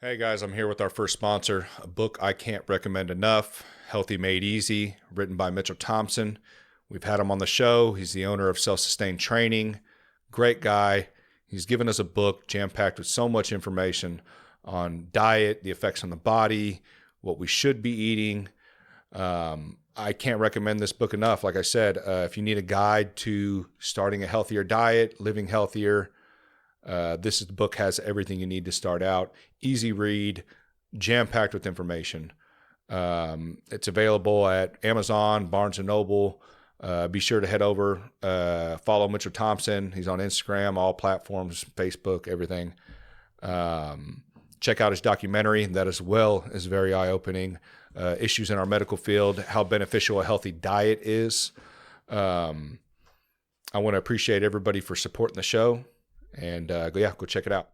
Hey guys, I'm here with our first sponsor, a book I can't recommend enough, Healthy Made Easy, written by Mitchell Thompson. We've had him on the show. He's the owner of Self Sustained Training. Great guy. He's given us a book jam packed with so much information on diet, the effects on the body, what we should be eating. I can't recommend this book enough. Like I said, if you need a guide to starting a healthier diet, living healthier, this book has everything you need to start out. Easy read, jam packed with information. It's available at Amazon, Barnes and Noble. Be sure to head over, follow Mitchell Thompson. He's on Instagram, all platforms, Facebook, everything. Check out his documentary. That as well is very eye opening. Issues in our medical field, how beneficial a healthy diet is. I want to appreciate everybody for supporting the show. And go check it out.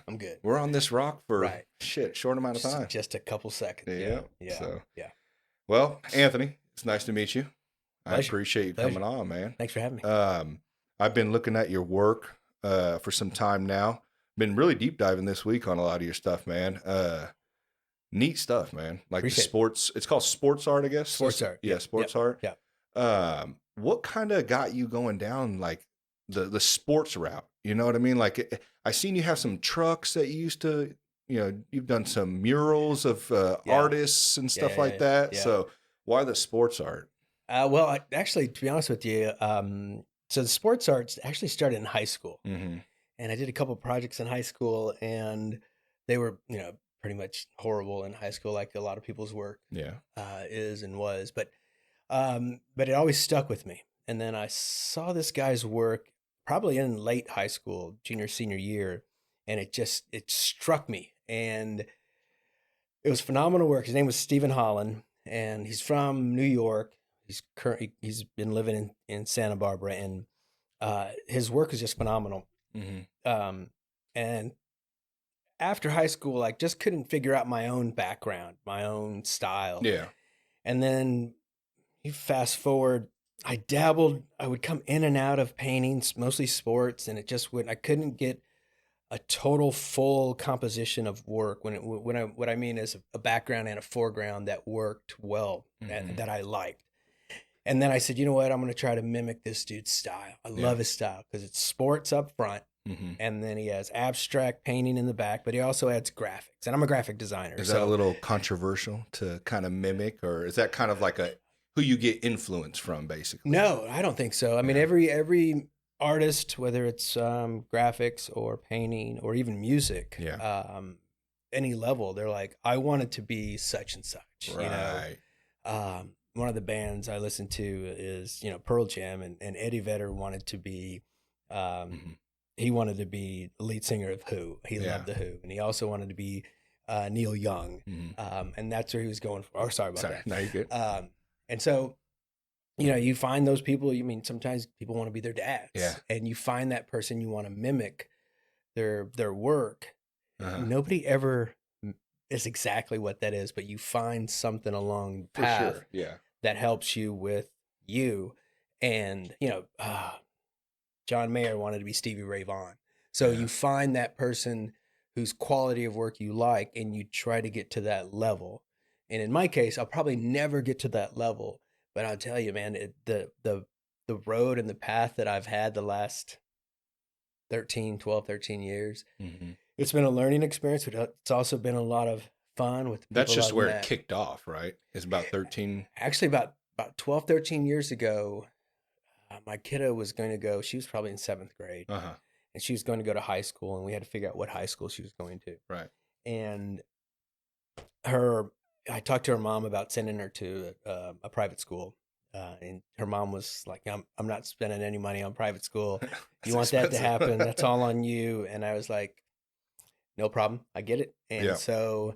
I'm good. We're on this rock for Right. short amount of time. Just a couple seconds. Yeah. So, Yeah. well, Anthony, it's nice to meet you. I Pleasure. appreciate you Pleasure. coming on, man. Thanks for having me. I've been looking at your work for some time now. Been really deep diving this week on a lot of your stuff, man. Neat stuff, man. Like Appreciate the sports, it's called sports art, I guess. Sports art. Yeah, sports art. Yeah. What kind of got you going down like the sports route? You know what I mean? Like I seen you have some trucks that you used to, you've done some murals of artists and stuff like that. yeah. So why the sports art? Well, actually, to be honest with you, so the sports arts actually started in high school, Mm-hmm. and I did a couple projects in high school, and they were, pretty much horrible in high school, like a lot of people's work Yeah. is and was. But it always stuck with me. And then I saw this guy's work probably in late high school, junior, senior year, and it struck me. And it was phenomenal work. His name was Stephen Holland, and he's from New York. He's been living in Santa Barbara, and his work is just phenomenal. Mm-hmm. And after high school, I just couldn't figure out my own background, my own style. Yeah. And then you fast forward, I would come in and out of paintings, mostly sports, and I couldn't get a total full composition of work what I mean is a background and a foreground that worked well, Mhm. that I liked. And then I said, you know what? I'm going to try to mimic this dude's style. I love his style because it's sports up front. Mm-hmm. And then he has abstract painting in the back, but he also adds graphics. And I'm a graphic designer. Is that a little controversial to kind of mimic, or is that kind of like who you get influence from, basically? No, I don't think so. I mean, every artist, whether it's graphics or painting or even music, any level, they're like, I want it to be such and such. Right. One of the bands I listen to is Pearl Jam, and Eddie Vedder wanted to be. He wanted to be the lead singer of Who. He loved the Who, and he also wanted to be Neil Young, and that's where he was going for. Oh, sorry about that. No, you're good. And so, you find those people. You mean sometimes people want to be their dads, and you find that person you want to mimic their work. Uh-huh. Nobody ever is exactly what that is, but you find something along the path that helps you with you, and John Mayer wanted to be Stevie Ray Vaughan. So you find that person whose quality of work you like, and you try to get to that level. And in my case, I'll probably never get to that level, but I'll tell you, man, the road and the path that I've had the last 13 years, it's been a learning experience, but it's also been a lot of fun with people. That's just I've where met. it kicked off, right? It's about 13. Actually, about 12, 13 years ago, my kiddo was going to go, she was probably in 7th grade, and she was going to go to high school, and we had to figure out what high school she was going to. Right. And I talked to her mom about sending her to a private school, and her mom was like, I'm not spending any money on private school. You want that to happen, that's all on you. And I was like, no problem, I get it. And so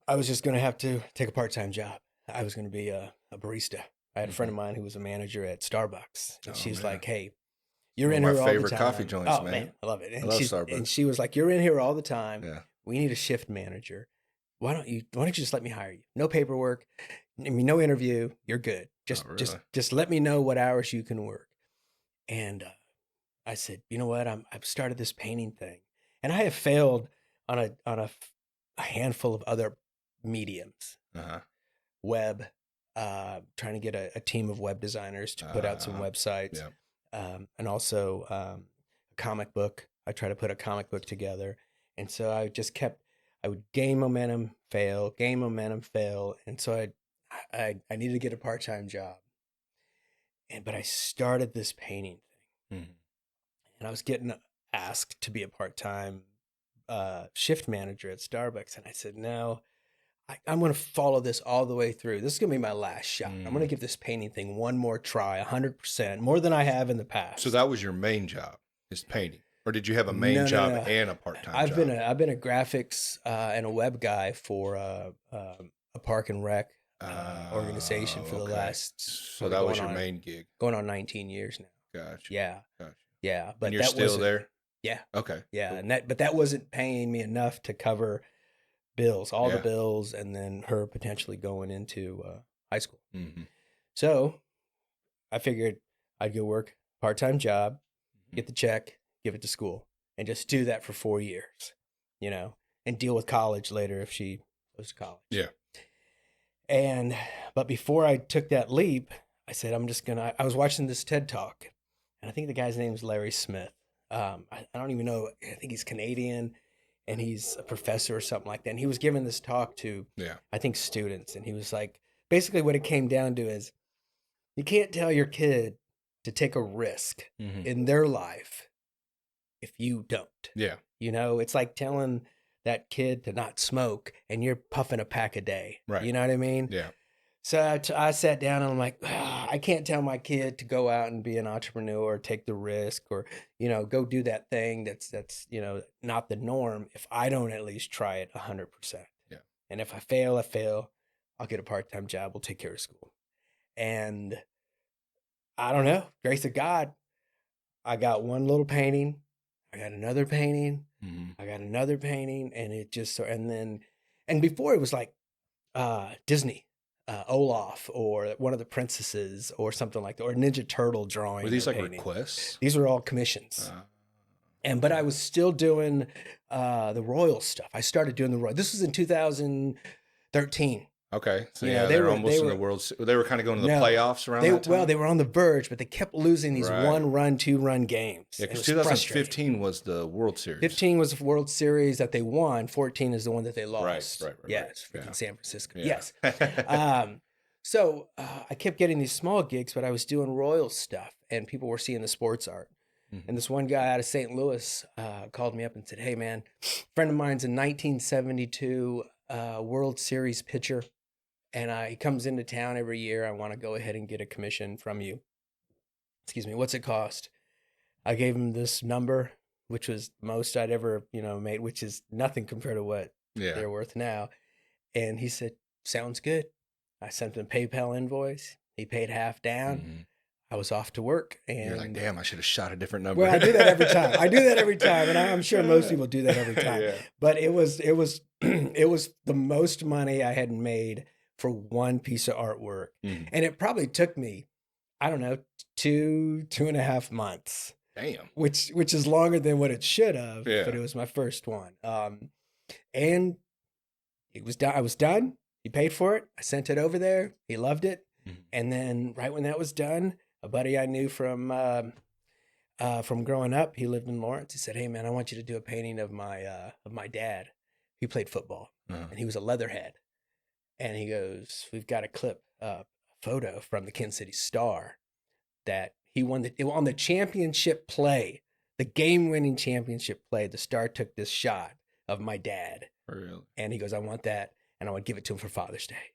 I was just going to have to take a part-time job. I was going to be a barista. I had a friend of mine who was a manager at Starbucks, and she's like, "Hey, you're in here all the time." My favorite coffee joints, oh man, I love it. And I love Starbucks. And she was like, "You're in here all the time. Yeah. We need a shift manager. Why don't you just let me hire you? No paperwork. I mean, no interview, you're good. Really? Just let me know what hours you can work. And I said, you know what? I've started this painting thing, and I have failed on a handful of other mediums, web, trying to get a team of web designers to put out some websites, and also a comic book. I try to put a comic book together, and so I would gain momentum, fail, and so I needed to get a part-time job, but I started this painting thing, and I was getting asked to be a part-time shift manager at Starbucks, and I said no. I'm going to follow this all the way through. This is going to be my last shot. I'm going to give this painting thing one more try, 100%, more than I have in the past. So that was your main job, is painting, or did you have a main job and a part-time job? I've been a graphics and a web guy for a park and rec organization for the last. So that was your main gig. Going on 19 years now. Gotcha. Yeah. Gotcha. Yeah, but and you're still there. Yeah. Okay. Yeah, cool. But that wasn't paying me enough to cover bills, the bills, and then her potentially going into high school. So I figured I'd go work part-time job, get the check, give it to school, and just do that for 4 years, and deal with college later if she goes to college. Yeah. But before I took that leap, I said, I was watching this TED Talk, and I think the guy's name is Larry Smith. I don't even know. I think he's Canadian. And he's a professor or something like that. And he was giving this talk to, I think, students. And he was like, basically what it came down to is you can't tell your kid to take a risk in their life if you don't. Yeah. It's like telling that kid to not smoke and you're puffing a pack a day. Right. You know what I mean? Yeah. So I sat down and I'm like, I can't tell my kid to go out and be an entrepreneur or take the risk or, go do that thing that's not the norm if I don't at least try it 100%. Yeah. And if I fail, I'll get a part-time job. We'll take care of school. And I don't know, grace of God, I got one little painting. I got another painting. I got another painting. And it just, and before it was like Disney. Olaf or one of the princesses or something like that, or Ninja Turtle drawing. Were these like requests? These were all commissions. But I was still doing the Royal stuff. I started doing the Royal. This was in 2013. Okay. So they were almost in the World Series. They were kind of going to the playoffs around that time? Well, they were on the verge, but they kept losing these 1-run, 2-run games. Yeah, because 2015 was the World Series. 15 was the World Series that they won. 14 is the one that they lost. Right. Yes, San Francisco. Yeah. Yes. So I kept getting these small gigs, but I was doing Royal stuff, and people were seeing the sports art. And this one guy out of St. Louis called me up and said, hey, man, a friend of mine's a 1972 World Series pitcher. And he comes into town every year. I want to go ahead and get a commission from you. Excuse me. What's it cost? I gave him this number, which was the most I'd ever, made, which is nothing compared to what they're worth now. And he said, sounds good. I sent him a PayPal invoice. He paid half down. I was off to work. And you're like, damn, I should have shot a different number. Well, I do that every time. And I'm sure most people do that every time. But it was the most money I had made for one piece of artwork. And it probably took me, I don't know, 2.5 months. Damn. Which is longer than what it should have, but it was my first one. And it was done. I was done. He paid for it. I sent it over there. He loved it. And then right when that was done, a buddy I knew from growing up, he lived in Lawrence. He said, hey man, I want you to do a painting of my dad. He played football and he was a leatherhead. And he goes, we've got a clip, a photo from the Kansas City Star that he won on the championship play, the game-winning championship play. The Star took this shot of my dad. Really? And he goes, I want that. And I want to give it to him for Father's Day.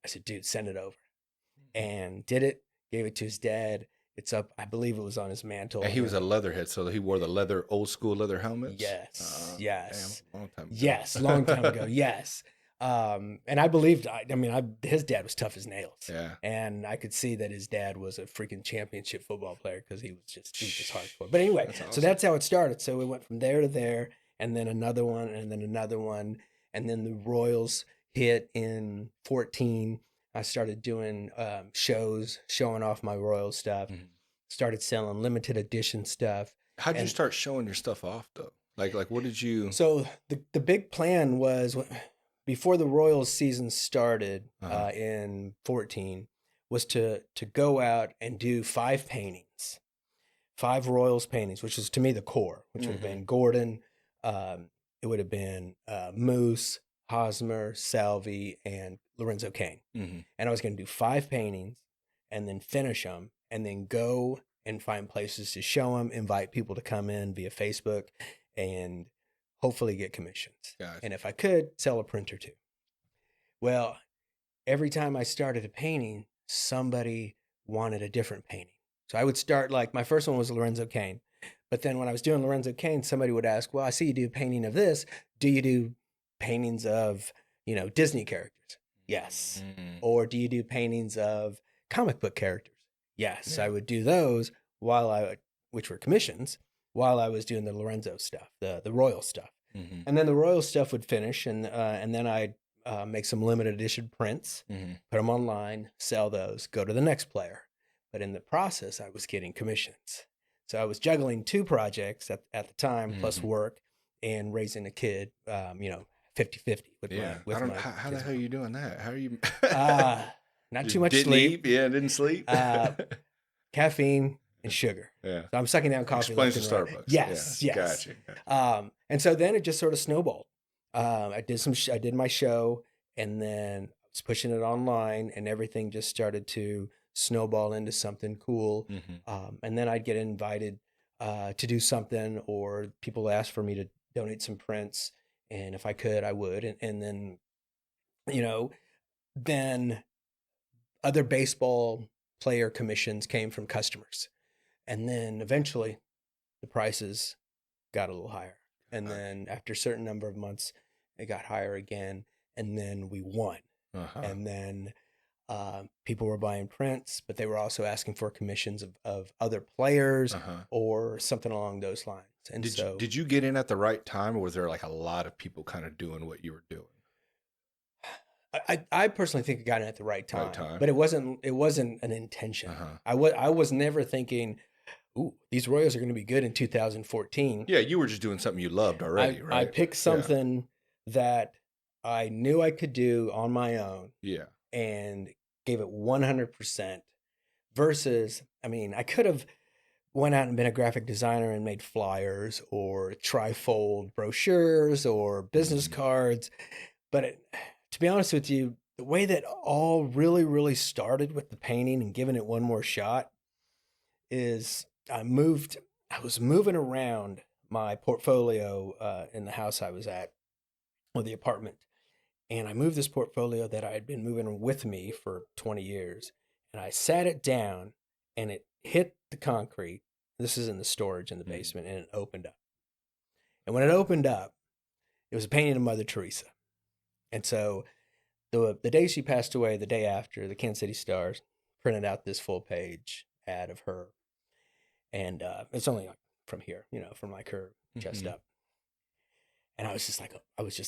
I said, dude, send it over. And did it, gave it to his dad. It's up, I believe it was on his mantle. And he was a leatherhead, so he wore the old school leather helmets? Yes. Damn, long time ago. Yes, long time ago, yes. And I believed, his dad was tough as nails. Yeah. And I could see that his dad was a freaking championship football player because he was just hardcore. But anyway, that's awesome. So that's how it started. So we went from there to there, and then another one, and then another one. And then the Royals hit in 14. I started doing shows, showing off my Royal stuff. Started selling limited edition stuff. How'd you start showing your stuff off though? Like what did you? So the big plan was before the Royals season started in 14 was to go out and do 5 paintings, 5 Royals paintings, which was to me the core, which would have been Gordon, it would have been Moose, Hosmer, Salvi, and Lorenzo Cain. And I was going to do 5 paintings and then finish them and then go and find places to show them, invite people to come in via Facebook, and hopefully get commissions. Gotcha. And if I could, sell a print or 2. Well, every time I started a painting, somebody wanted a different painting. So I would start, like, my first one was Lorenzo Cain. But then when I was doing Lorenzo Cain, somebody would ask, well, I see you do a painting of this. Do you do paintings of, Disney characters? Yes. Or do you do paintings of comic book characters? Yes. Yeah. I would do those which were commissions, while I was doing the Lorenzo stuff, the Royal stuff. And then the Royal stuff would finish, and then I'd make some limited edition prints, put them online, sell those, go to the next player. But in the process, I was getting commissions. So I was juggling 2 projects at the time, plus work, and raising a kid, 50-50 with my how the hell are you doing that? How are you? Not too much sleep. Didn't sleep. Caffeine and sugar. Yeah. So I'm sucking down coffee. Explains to Starbucks. Yes. Gotcha. And so then it just sort of snowballed. I did my show, and then I was pushing it online, and everything just started to snowball into something cool. And then I'd get invited to do something, or people asked for me to donate some prints, and if I could, I would. And then, then other baseball player commissions came from customers. And then eventually the prices got a little higher. And then after a certain number of months, it got higher again. And then we won. And then people were buying prints, but they were also asking for commissions of other players or something along those lines. And did you get in at the right time, or was there like a lot of people kind of doing what you were doing? I personally think I got in at the right time. But it wasn't an intention. I was never thinking, ooh, these Royals are going to be good in 2014. Yeah, you were just doing something you loved already, right? I picked something that I knew I could do on my own. Yeah. And gave it 100% versus, I could have went out and been a graphic designer and made flyers or trifold brochures or business cards. But to be honest with you, the way that all really, really started with the painting and giving it one more shot is I was moving around my portfolio in the house I was at, or the apartment. And I moved this portfolio that I had been moving with me for 20 years. And I sat it down, and it hit the concrete. This is in the storage in the basement, and it opened up. And when it opened up, it was a painting of Mother Teresa. And so the day she passed away, the day after, the Kansas City Star printed out this full page ad of her. And it's only like from here, from like her chest up. And I was just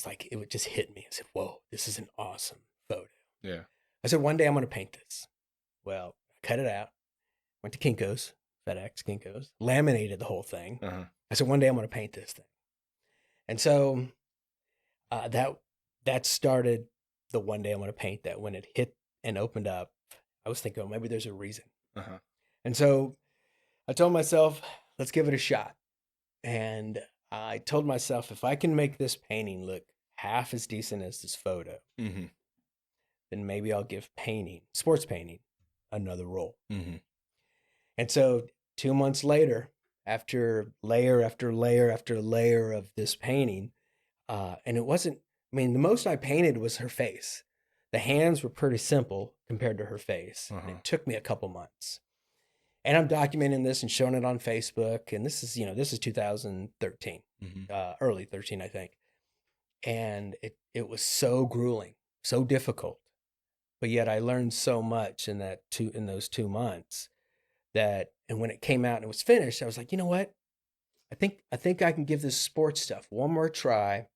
like, it would just hit me. I said, whoa, this is an awesome photo. Yeah. I said, one day I'm going to paint this. Well, I cut it out, went to Kinko's, FedEx Kinko's, laminated the whole thing. I said, one day I'm going to paint this thing. And so that started the one day I'm going to paint that. When it hit and opened up, I was thinking, oh, maybe there's a reason. And so I told myself, let's give it a shot. And I told myself, if I can make this painting look half as decent as this photo, then maybe I'll give sports painting, another role. And so 2 months later, after layer after layer after layer of this painting, and it wasn't, the most I painted was her face. The hands were pretty simple compared to her face. And it took me a couple months. And I'm documenting this and showing it on Facebook. And this is 2013, early 13, I think. And it was so grueling, so difficult. But yet I learned so much in those 2 months and when it came out and it was finished, I was like, you know what? I think I can give this sports stuff one more try.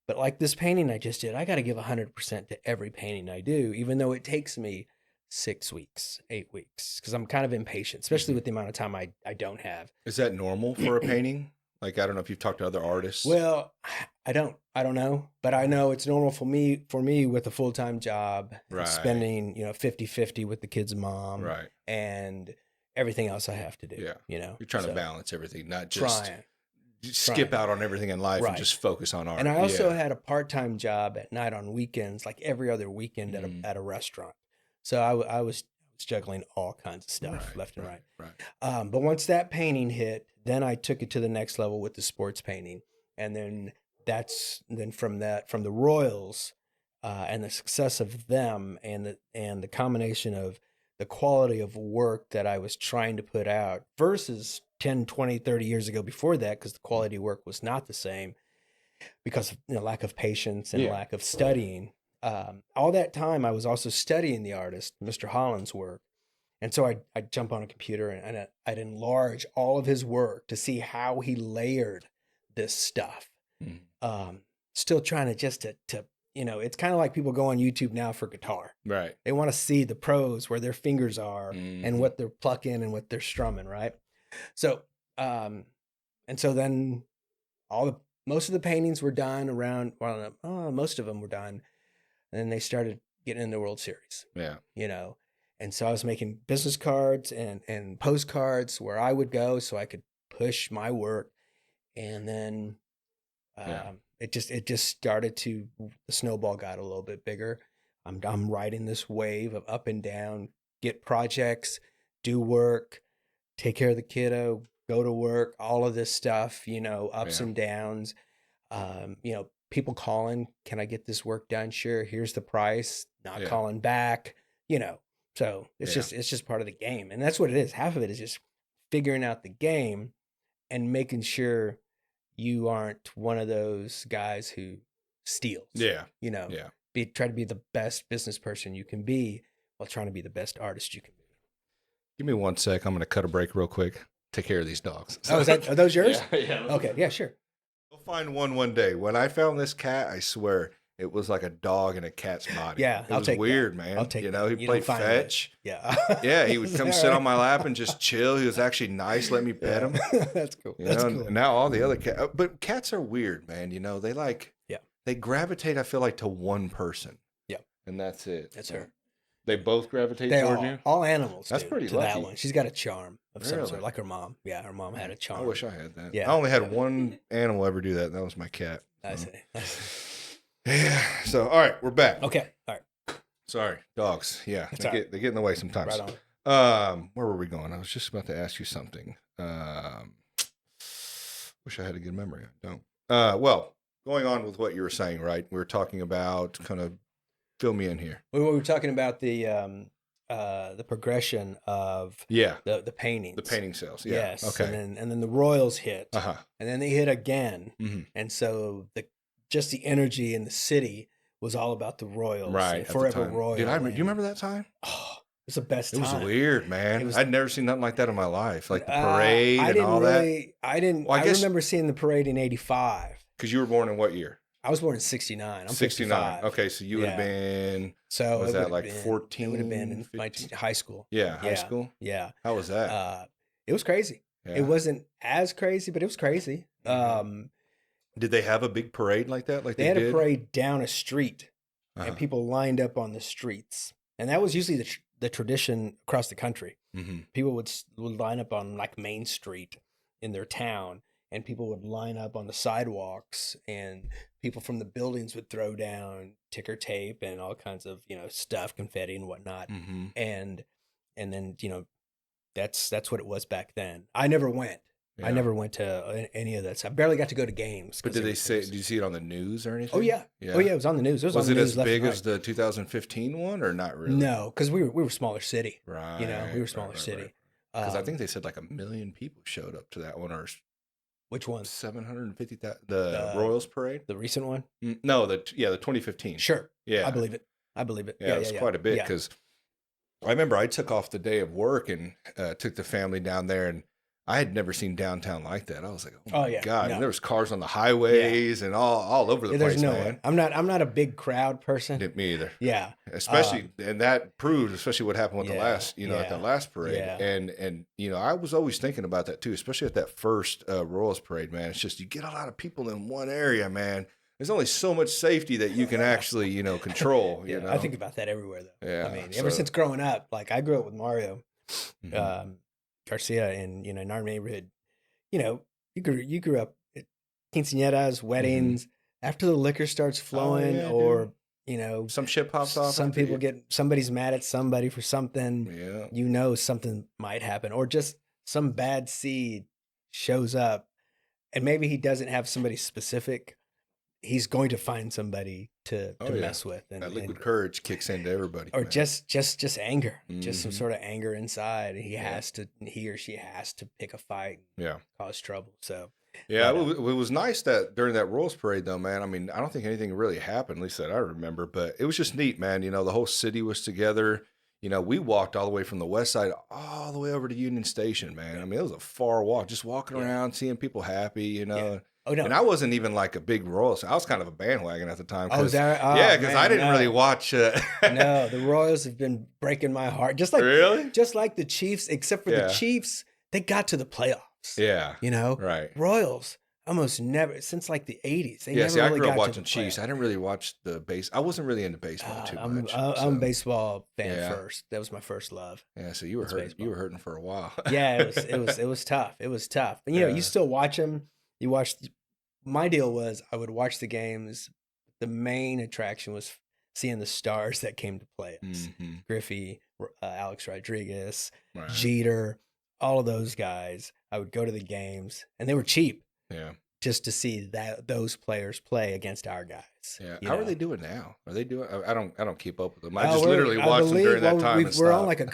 But like this painting I just did, I got to give 100% to every painting I do, even though it takes me 6 weeks, 8 weeks, because I'm kind of impatient, especially with the amount of time I don't have. Is that normal for a painting? Like, I don't know if you've talked to other artists. Well, I don't know, but I know it's normal for me with a full-time job, Right. spending, 50-50 with the kid's mom, Right. and everything else I have to do. Yeah. You're trying to balance everything, not just trying. skip out on everything in life Right. and just focus on art. And I also had a part-time job at night on weekends, like every other weekend at a restaurant. So I was juggling all kinds of stuff left and right. But once that painting hit, then I took it to the next level with the sports painting. And then from the Royals and the success of them and the combination of the quality of work that I was trying to put out versus 10, 20, 30 years ago before that, because the quality of work was not the same because of lack of patience and lack of studying. All that time, I was also studying the artist, Mr. Holland's work. And so I'd jump on a computer and I'd enlarge all of his work to see how he layered this stuff. Still trying to it's kind of like people go on YouTube now for guitar. Right. They want to see the pros where their fingers are and what they're plucking and what they're strumming, right? So, and so then most of the paintings were done around, most of them were done. And then they started getting in the World Series. Yeah. And so I was making business cards and postcards where I would go so I could push my work. And then it just started the snowball got a little bit bigger. I'm riding this wave of up and down, get projects, do work, take care of the kiddo, go to work, all of this stuff, ups and downs. People calling, can I get this work done? Sure. Here's the price. Not calling back, So it's just part of the game. And that's what it is. Half of it is just figuring out the game and making sure you aren't one of those guys who steals. Yeah. Try to be the best business person you can be while trying to be the best artist you can be. Give me 1 sec. I'm going to cut a break real quick. Take care of these dogs. Are those yours? Yeah. Okay. Yeah, sure. We'll find one day. When I found this cat, I swear it was like a dog in a cat's body. Yeah, it was weird, man. I'll take he played fetch. Yeah. Yeah, he would come sit on my lap and just chill. He was actually nice. Let me pet him. That's cool. That's cool. Now all the other cats, but cats are weird, man. They gravitate, I feel like, to one person. Yeah. And that's it. That's her. They both gravitate toward you? All animals. That's pretty lucky. That one. She's got a charm of some sort, like her mom. Yeah, her mom had a charm. I wish I had that. Yeah. I only had one animal ever do that, and that was my cat. I see. Yeah. So, all right, we're back. Okay. All right. Sorry, dogs. Yeah, they get in the way sometimes. Right on. Where were we going? I was just about to ask you something. Wish I had a good memory. I don't. Well, going on with what you were saying, right? We were talking about kind of fill me in here. We were talking about the progression of the paintings, the painting sales. Yeah. Yes. Okay. And then the Royals hit, and then they hit again, and so the energy in the city was all about the Royals, right? Forever Royal. Do you remember that time? Oh, it was the best time. It was weird, man. I'd never seen nothing like that in my life, like the parade and all that. I didn't. Well, I remember seeing the parade in '85. Because you were born in what year? I was born in '69. I'm 69. 55. Okay, so you would have been. So was that like 14? It would have been in my high school. Yeah, high school. Yeah. How was that? It was crazy. Yeah. It wasn't as crazy, but it was crazy. Did they have a big parade like that? Like they had a parade down a street, and people lined up on the streets, and that was usually the tradition across the country. Mm-hmm. People would line up on like Main Street in their town. And people would line up on the sidewalks, and people from the buildings would throw down ticker tape and all kinds of stuff, confetti and whatnot. Mm-hmm. And then that's what it was back then. I never went. Yeah. I never went to any of that. I barely got to go to games. But did you see it on the news or anything? Oh yeah. Oh yeah. It was on the news. Was it as big as the 2015 one or not really? No, because we were a smaller city. Right. We were a smaller city. Because I think they said like 1 million people showed up to that one or. Which one? 750,000. The Royals parade, the recent one. No, the 2015. Sure. Yeah, I believe it. Yeah, it was quite a bit because I remember I took off the day of work and took the family down there, and I had never seen downtown like that. I was like, oh my God. No. And there was cars on the highways and all over the place, there's no man. way. I'm not a big crowd person. Me either. Yeah. Especially, and that proves, especially what happened with the last, at the last parade. Yeah. And, I was always thinking about that too, especially at that first Royals parade, man. It's just, you get a lot of people in one area, man. There's only so much safety that you can actually, control. You know? I think about that everywhere, though. Yeah. I mean, ever since growing up, like I grew up with Mario Garcia in in our neighborhood. You grew up at quinceañeras, weddings. After the liquor starts flowing, or some shit pops off. Some people somebody's mad at somebody for something. Yeah. Something might happen, or just some bad seed shows up, and maybe he doesn't have somebody specific. He's going to find somebody to mess with, and that liquid courage kicks into everybody, or just anger, just some sort of anger inside. He or she has to pick a fight, and cause trouble. So it was nice that during that Royals parade, though, man. I mean, I don't think anything really happened, at least that I remember, but it was just neat, man. The whole city was together. We walked all the way from the west side all the way over to Union Station, man. I mean, it was a far walk, just walking around, seeing people happy, Yeah. Oh, no. And I wasn't even like a big Royals. I was kind of a bandwagon at the time. Because I didn't really watch. No, the Royals have been breaking my heart. Just like the Chiefs, except for the Chiefs, they got to the playoffs. Yeah, right. Royals almost never since like the 80s. They never I really grew up got watching Chiefs. I didn't really watch the base. I wasn't really into baseball too much. I'm a baseball fan first. That was my first love. Yeah, so you were hurting. You were hurting for a while. Yeah, it was tough. It was tough. But you still watch them. You watch. My deal was I would watch the games. The main attraction was seeing the stars that came to play us. Mm-hmm. Griffey, Alex Rodriguez, Jeter, all of those guys. I would go to the games, and they were cheap. Yeah. Just to see those players play against our guys. Yeah. How are they doing now? Are they doing? I don't keep up with them. I just literally watched them during that time. We're on like a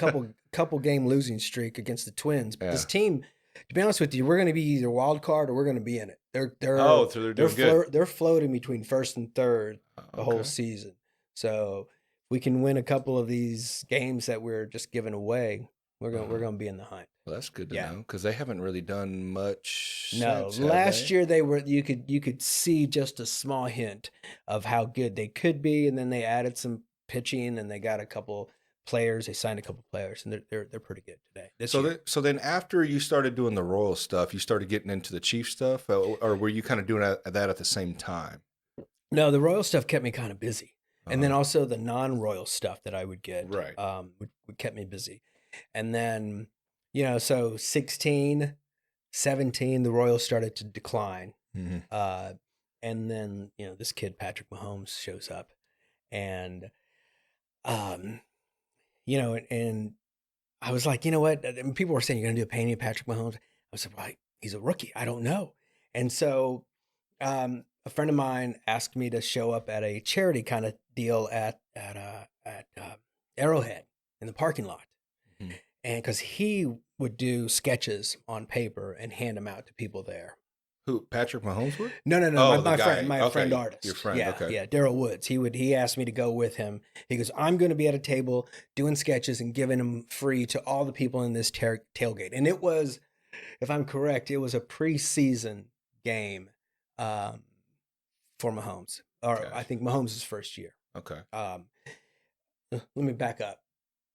couple game losing streak against the Twins. But this team, to be honest with you, we're going to be either wild card or we're going to be in it. They're floating between first and third the whole season. So if we can win a couple of these games that we're just giving away, we're going to be in the hunt. Well, that's good to know because they haven't really done much. No, last year they were. You could see just a small hint of how good they could be, and then they added some pitching, and they got a couple players. They signed a couple players, and they're pretty good today. So then after you started doing the Royal stuff, you started getting into the Chief stuff, or were you kind of doing that at the same time? No, the Royal stuff kept me kind of busy, and then also the non-Royal stuff that I would get, would kept me busy, and then. So 16, 17, the Royals started to decline. Mm-hmm. And then, this kid, Patrick Mahomes, shows up. And, and I was like, you know what? And people were saying, you're going to do a painting of Patrick Mahomes. I said, well, he's a rookie. I don't know. And so a friend of mine asked me to show up at a charity kind of deal at Arrowhead in the parking lot. Mm-hmm. And because he would do sketches on paper and hand them out to people there. Who, Patrick Mahomes would? No. My friend artist. Your friend, Yeah, Daryl Woods. He asked me to go with him. He goes, I'm going to be at a table doing sketches and giving them free to all the people in this tailgate. And it was, if I'm correct, it was a preseason game for Mahomes. Or I think Mahomes' first year. Okay. Let me back up.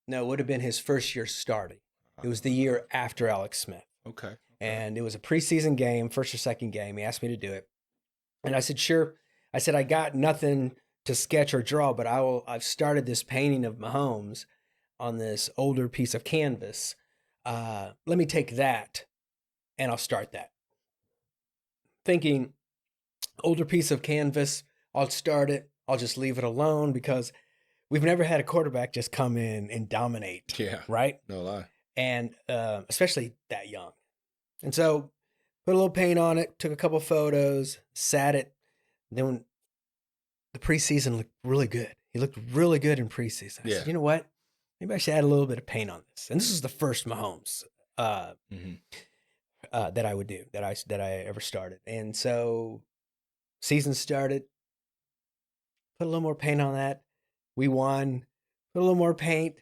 No, it would have been his first year starting. It was the year after Alex Smith. Okay. And it was a preseason game, first or second game. He asked me to do it. And I said, sure. I said, I got nothing to sketch or draw, but I've started this painting of Mahomes on this older piece of canvas. Let me take that and I'll start that. Thinking, older piece of canvas, I'll start it. I'll just leave it alone because we've never had a quarterback just come in and dominate. Yeah. Right? No lie. And especially that young. And so put a little paint on it, took a couple photos, sat it. Then when the preseason looked really good. He looked really good in preseason. I said, you know what? Maybe I should add a little bit of paint on this. And this is the first Mahomes that I would do, that I ever started. And so season started, put a little more paint on that. We won, put a little more paint.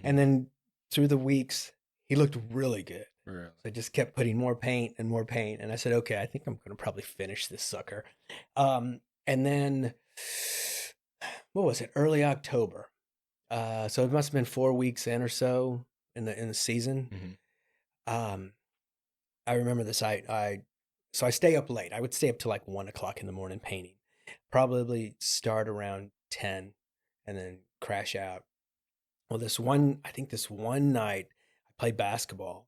And then through the weeks, he looked really good. Really? So I just kept putting more paint and more paint. And I said, okay, I think I'm going to probably finish this sucker. And then, what was it? Early October. So it must have been 4 weeks in or so in the season. Mm-hmm. I remember this. So I stay up late. I would stay up till like 1 o'clock in the morning painting. Probably start around 10 and then crash out. Well, I think this one night I played basketball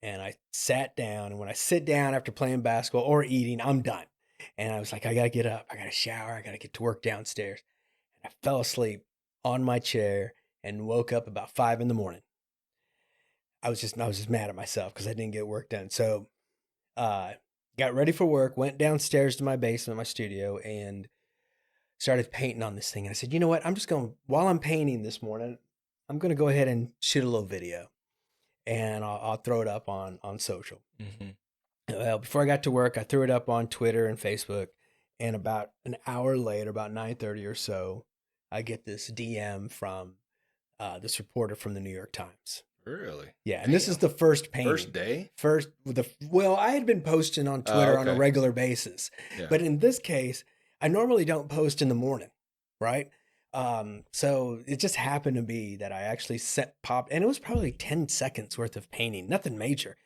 and I sat down. And when I sit down after playing basketball or eating, I'm done. And I was like, I got to get up. I got to shower. I got to get to work downstairs. And I fell asleep on my chair and woke up about 5 in the morning. I was just mad at myself because I didn't get work done. So, got ready for work, went downstairs to my basement, my studio, and started painting on this thing. And I said, you know what? While I'm painting this morning, I'm going to go ahead and shoot a little video and I'll throw it up on social. Mm-hmm. Well, before I got to work, I threw it up on Twitter and Facebook. And about an hour later, about 9:30 or so, I get this DM from this reporter from the New York Times. Really? Yeah. And this is the first painting. First day? Well, I had been posting on Twitter on a regular basis. Yeah. But in this case, I normally don't post in the morning, right? So it just happened to be that I actually popped, and it was probably 10 seconds worth of painting, nothing major,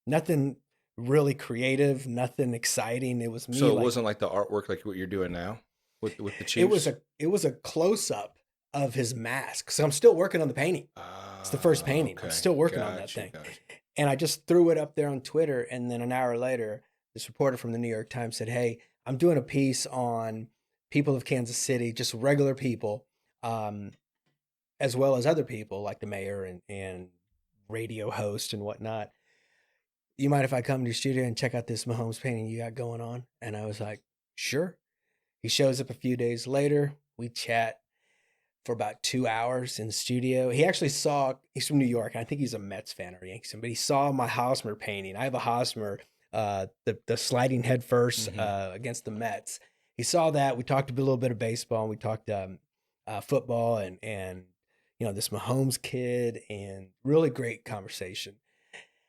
nothing really creative, nothing exciting. It was me. So it wasn't like the artwork like what you're doing now with the Chiefs? It was a close up of his mask. So I'm still working on the painting. It's the first painting. Okay. I'm still working on that thing. And I just threw it up there on Twitter. And then an hour later, this reporter from the New York Times said, hey, I'm doing a piece on people of Kansas City, just regular people, as well as other people like the mayor and radio host and whatnot. You mind if I come to your studio and check out this Mahomes painting you got going on? And I was like, sure. He shows up a few days later. We chat for about 2 hours in the studio. He actually he's from New York. I think he's a Mets fan or Yankees fan, but he saw my Hosmer painting. I have a Hosmer, the sliding head first against the Mets. He saw that. We talked a little bit of baseball. And we talked football and this Mahomes kid, and really great conversation.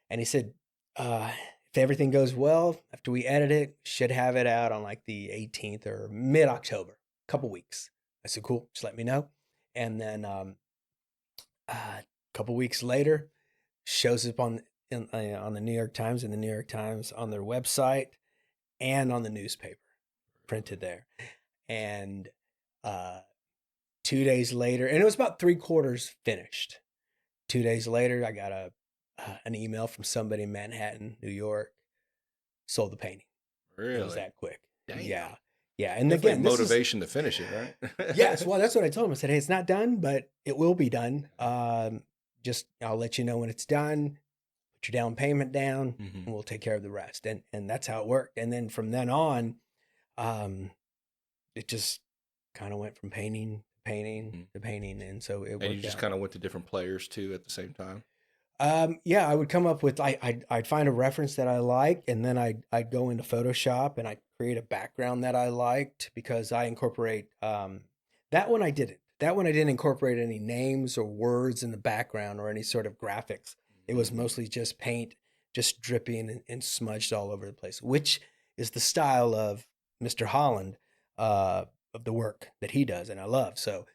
And he said, if everything goes well, after we edit it, should have it out on like the 18th or mid-October, a couple weeks. I said, cool, just let me know. And then a couple weeks later, shows up on the New York Times, and the New York Times on their website and on the newspaper, printed there. And 2 days later, and it was about 3/4 finished. 2 days later, I got an email from somebody in Manhattan, New York, sold the painting. Really? It was that quick. Damn. Yeah. Yeah. And definitely again, motivation to finish it, right? Yes. Well, that's what I told him. I said, hey, it's not done, but it will be done. Just I'll let you know when it's done. Put your down payment down, and we'll take care of the rest. And that's how it worked. And then from then on, it just kind of went from painting to painting. And so it worked. And you just kind of went to different players too at the same time? Yeah, I would come up with, I'd find a reference that I liked, and then I'd go into Photoshop and I'd create a background that I liked, because I incorporate, that one I didn't incorporate any names or words in the background or any sort of graphics. It was mostly just paint, just dripping and smudged all over the place, which is the style of Mr. Holland, of the work that he does. And I love, so,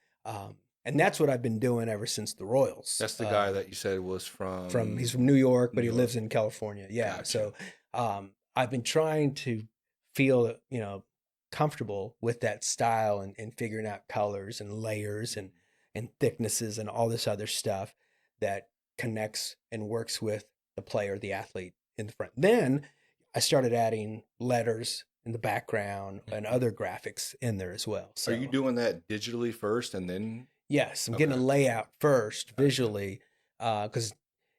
and that's what I've been doing ever since the Royals. That's the guy that you said was he's from New York, but he lives in California. Yeah. Gotcha. So I've been trying to feel, comfortable with that style and figuring out colors and layers and thicknesses and all this other stuff that connects and works with the player, the athlete in the front. Then I started adding letters in the background and other graphics in there as well. So are you doing that digitally first and then? Yes, I'm getting a layout first visually, because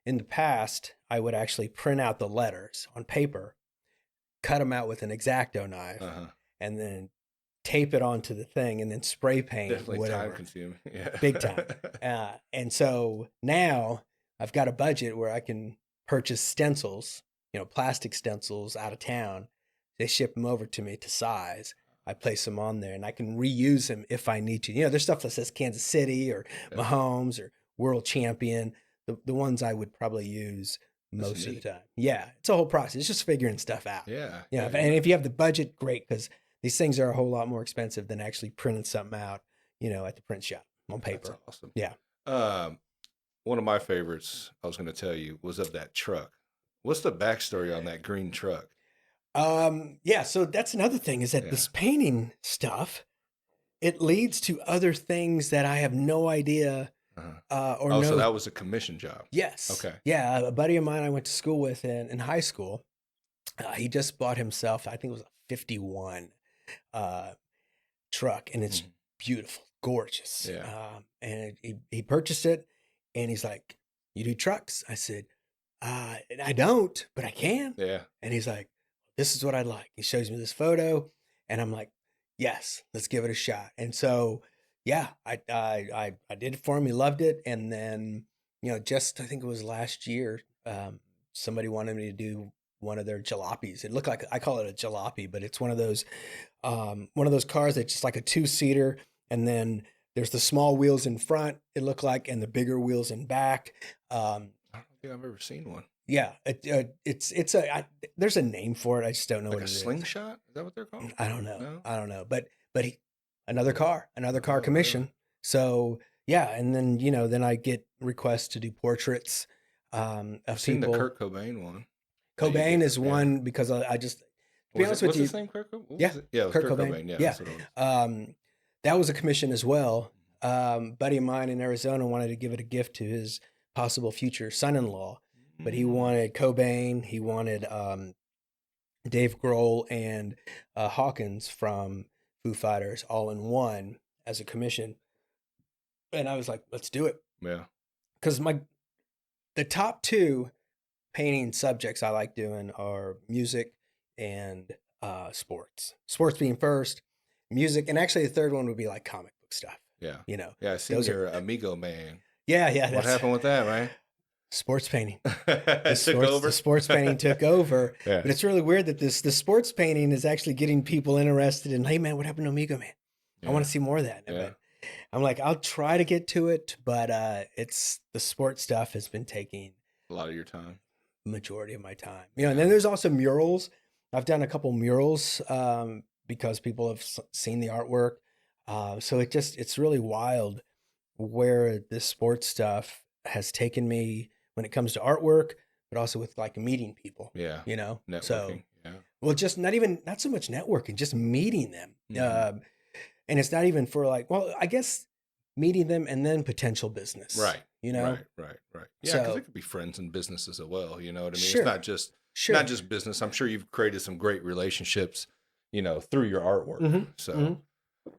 in the past, I would actually print out the letters on paper, cut them out with an X-Acto knife, and then tape it onto the thing, and then spray paint. Definitely whatever. Time consuming. Yeah. Big time. And so now I've got a budget where I can purchase stencils, plastic stencils out of town. They ship them over to me to size. I place them on there, and I can reuse them if I need to. There's stuff that says Kansas City or Mahomes or World Champion. The ones I would probably use most of the time. Yeah, it's a whole process. It's just figuring stuff out. Yeah. And if you have the budget, great, because these things are a whole lot more expensive than actually printing something out, at the print shop on paper. That's awesome. Yeah. One of my favorites, I was going to tell you, was of that truck. What's the backstory on that green truck? So that's another thing is that this painting stuff, it leads to other things that I have no idea. So that was a commission job. Yes. Okay. Yeah. A buddy of mine I went to school with in high school, he just bought himself, I think it was a 51 truck, and it's beautiful, gorgeous. Yeah. And he purchased it, and he's like, "You do trucks?" I said, "I don't, but I can." Yeah. And he's like, "This is what I'd like." He shows me this photo, and I'm like, "Yes, let's give it a shot." And so, yeah, I did it for him. He loved it. And then, just, I think it was last year, somebody wanted me to do one of their jalopies. It looked like, I call it a jalopy, but it's one of those cars that's just like a 2-seater. And then there's the small wheels in front, it looked like, and the bigger wheels in back. I don't think I've ever seen one. Yeah, there's a name for it. I just don't know like what it is. Like a slingshot? Is that what they're called? I don't know. No? I don't know. But another car commission. Really? So yeah, and then then I get requests to do portraits of I've seen people. The Kurt Cobain one. Cobain is one because I just, to be honest with you, what's his name? Kurt Cobain? Yeah, it was Kurt Cobain. Yeah. That's what it was. That was a commission as well. Buddy of mine in Arizona wanted to give it a gift to his possible future son-in-law, but he wanted Cobain, he wanted Dave Grohl and Hawkins from Foo Fighters all in one as a commission. And I was like, let's do it. Yeah. Because the top 2 painting subjects I like doing are music and sports. Sports being first, music, and actually the third one would be like comic book stuff. Yeah. Yeah, I see your Amigo Man. Yeah. What happened with that, right? Sports painting. The sports painting took over. Yeah. But it's really weird that the sports painting is actually getting people interested in, hey man, what happened to Amigo Man? Yeah. I want to see more of that. Yeah. I'm like, I'll try to get to it, but it's the sports stuff has been taking a lot of your time. Majority of my time. And then there's also murals. I've done a couple murals because people have seen the artwork. So it's really wild where this sports stuff has taken me when it comes to artwork, but also with like meeting people. Yeah. Networking. So, well, just not so much networking, just meeting them. Mm-hmm. And it's not even for like, well, I guess meeting them and then potential business. Right. Right. Yeah, because it could be friends and businesses as well. You know what I mean? Sure. It's not just business. I'm sure you've created some great relationships, through your artwork. Mm-hmm. So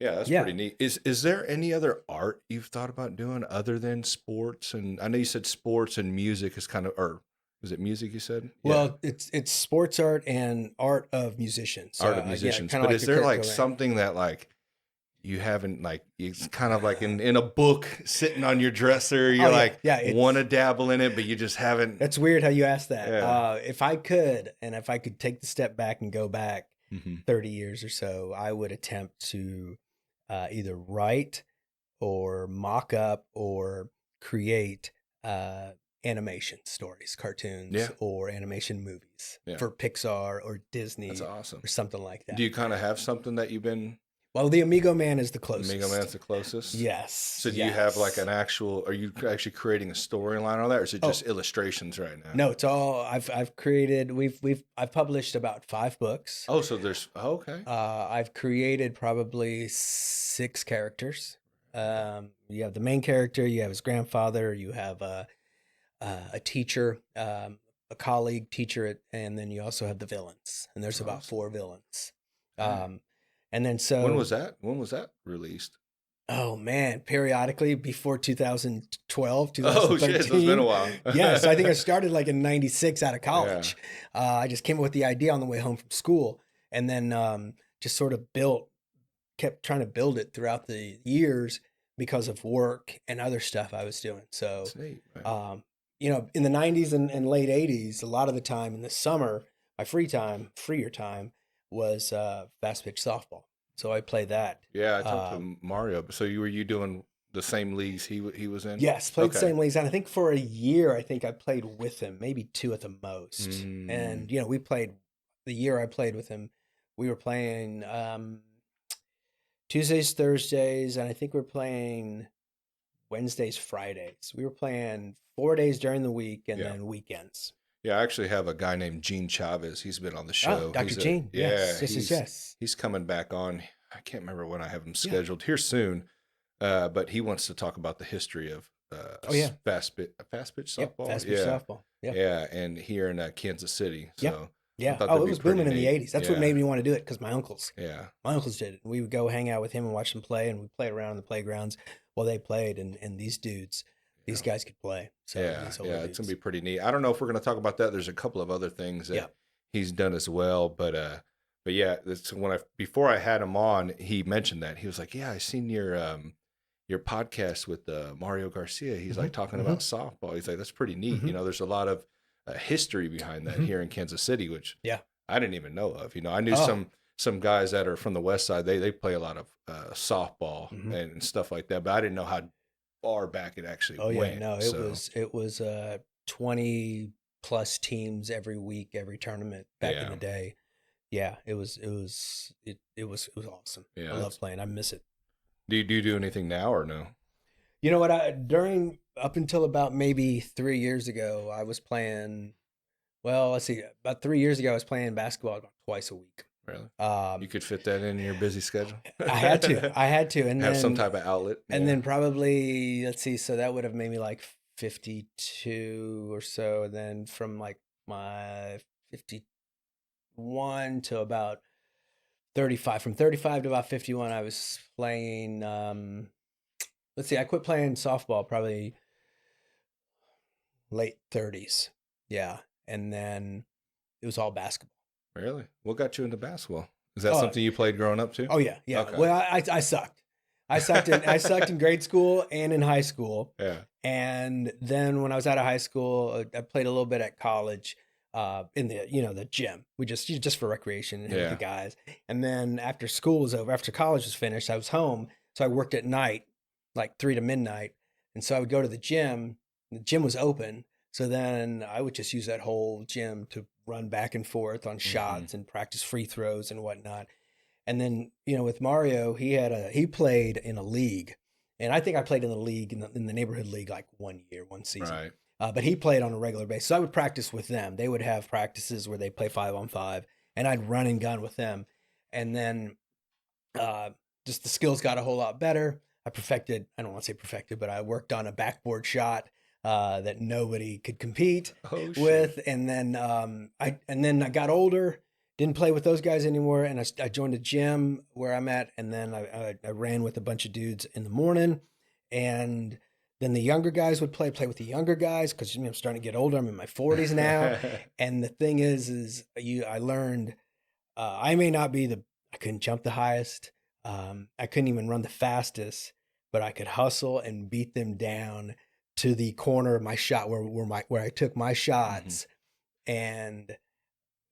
yeah, that's pretty neat. Is there any other art you've thought about doing other than sports? And I know you said sports and music is kind of, or was it music you said? Well, it's sports art and art of musicians. Art of musicians. But is there like something that like you haven't, like, it's kind of like in a book sitting on your dresser, you're want to dabble in it, but you just haven't. That's weird how you ask that. Yeah. If I could take the step back and go back 30 years or so, I would attempt to either write or mock up or create animation stories, cartoons, or animation movies for Pixar or Disney. That's awesome. Or something like that. Do you kind of have something that you've been... Well, the Amigo Man is the closest. Amigo Man's the closest? Yes. So do you have like an actual, are you actually creating a storyline on that, or is it just illustrations right now? No, it's all, I've created, I've published about 5 books. Oh, so there's, okay. I've created probably 6 characters. You have the main character, you have his grandfather, you have a teacher, a colleague teacher, and then you also have the villains. And there's about 4 villains. And then when was that released? Oh man, periodically before 2012, 2013. Oh shit, so it's been a while. Yes, I think I started like in 96 out of college. Yeah. I just came up with the idea on the way home from school, and then just sort of kept trying to build it throughout the years because of work and other stuff I was doing. So, that's neat, in the 90s and late 80s, a lot of the time in the summer, my freer time was fast pitch softball. So I played that. Yeah, I talked to Mario. So were you doing the same leagues he was in? Yes, played the same leagues. And I think for a year, I think I played with him, maybe 2 at the most. And, we played the year I played with him. We were playing Tuesdays, Thursdays, and I think we were playing Wednesdays, Fridays. We were playing 4 days during the week and then weekends. Yeah, I actually have a guy named Gene Chavez. He's been on the show. Oh, Dr. Gene. Yes. He's coming back on. I can't remember when I have him scheduled here soon, but he wants to talk about the history of fast pitch softball. Yep, fast pitch softball. Yeah, and here in Kansas City. So yeah. Oh, it was booming in the 80s. That's what made me want to do it, because my uncles did it. We would go hang out with him and watch them play, and we'd play around in the playgrounds while they played, and these dudes. These guys could play. So it's going to be pretty neat. I don't know if we're going to talk about that. There's a couple of other things that he's done as well. But yeah, before I had him on, he mentioned that. He was like, yeah, I seen your podcast with Mario Garcia. He's like talking about softball. He's like, that's pretty neat. There's a lot of history behind that here in Kansas City, which I didn't even know of. I knew some guys that are from the West Side. They play a lot of softball and stuff like that, but I didn't know how far back it actually went. It was 20 plus teams every week, every tournament back in the day. Yeah, it was awesome. I love playing. I miss it. Do you do anything now or no? You know what? Up until about maybe 3 years ago, I was playing. Well, let's see. About 3 years ago, I was playing basketball about twice a week. Really? You could fit that in your busy schedule? I had to. And have then, some type of outlet. And then probably, let's see, so that would have made me like 52 or so. And then from like my 51 to about 35. From 35 to about 51, I was playing, let's see, I quit playing softball probably late 30s. Yeah. And then it was all basketball. Really? What got you into basketball? Is that something you played growing up too? Oh yeah. Okay. Well, I sucked. I sucked in grade school and in high school. Yeah. And then when I was out of high school, I played a little bit at college, in the gym. We just for recreation and with the guys. And then after school was over, after college was finished, I was home. So I worked at night, like 3 to midnight. And so I would go to the gym. The gym was open. So then I would just use that whole gym to run back and forth on shots and practice free throws and whatnot. And then, with Mario, he played in a league, and I think I played in the league in the neighborhood league like 1 year, one season. Right. But he played on a regular basis. So I would practice with them. They would have practices where they play 5-on-5, and I'd run and gun with them. And then just the skills got a whole lot better. I don't want to say perfected, but I worked on a backboard shot that nobody could compete with. And then I got older, didn't play with those guys anymore. And I joined a gym where I'm at. And then I ran with a bunch of dudes in the morning. And then the younger guys would play with the younger guys, because I'm starting to get older. I'm in my 40s now. And the thing is I learned I may not be I couldn't jump the highest. I couldn't even run the fastest, but I could hustle and beat them down to the corner of my shot where I took my shots, and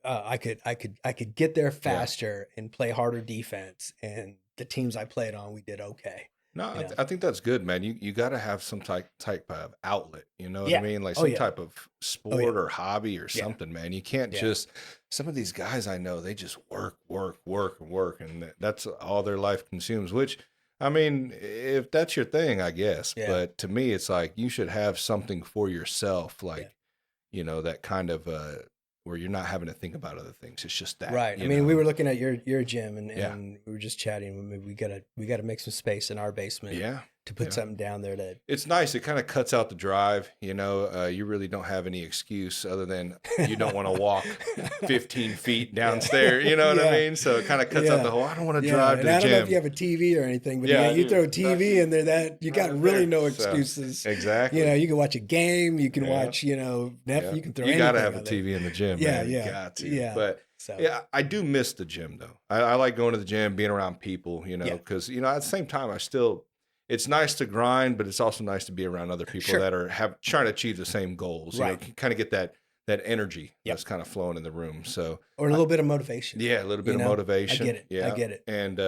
I could get there faster and play harder defense. And the teams I played on, we did okay. No, I think that's good, man. You got to have some type of outlet. You know what I mean? Like some type of sport or hobby or something, man. You can't just. Some of these guys I know, they just work, and that's all their life consumes. Which, I mean, if that's your thing, I guess. Yeah. But to me, it's like you should have something for yourself, like that kind of where you're not having to think about other things. It's just that, right? I mean, we were looking at your gym, and we were just chatting. Maybe we gotta make some space in our basement, to put something down there. It's nice. It kind of cuts out the drive. You really don't have any excuse other than you don't want to walk 15 feet downstairs. You know what I mean? So it kind of cuts out the whole. I don't want to drive to the gym. I don't know if you have a TV or anything, but you throw a TV in there, that you got really no excuses. So, exactly. You can watch a game. You can watch. Netflix. You can throw. You got to have a TV in the gym. Man. You got to. Yeah. But. So. Yeah, I do miss the gym though. I like going to the gym, being around people. Because at the same time, it's nice to grind, but it's also nice to be around other people that are trying to achieve the same goals. Right. Kind of get that energy that's kind of flowing in the room. So or a little bit of motivation. Yeah, a little bit of motivation. I get it. Yeah. I get it. And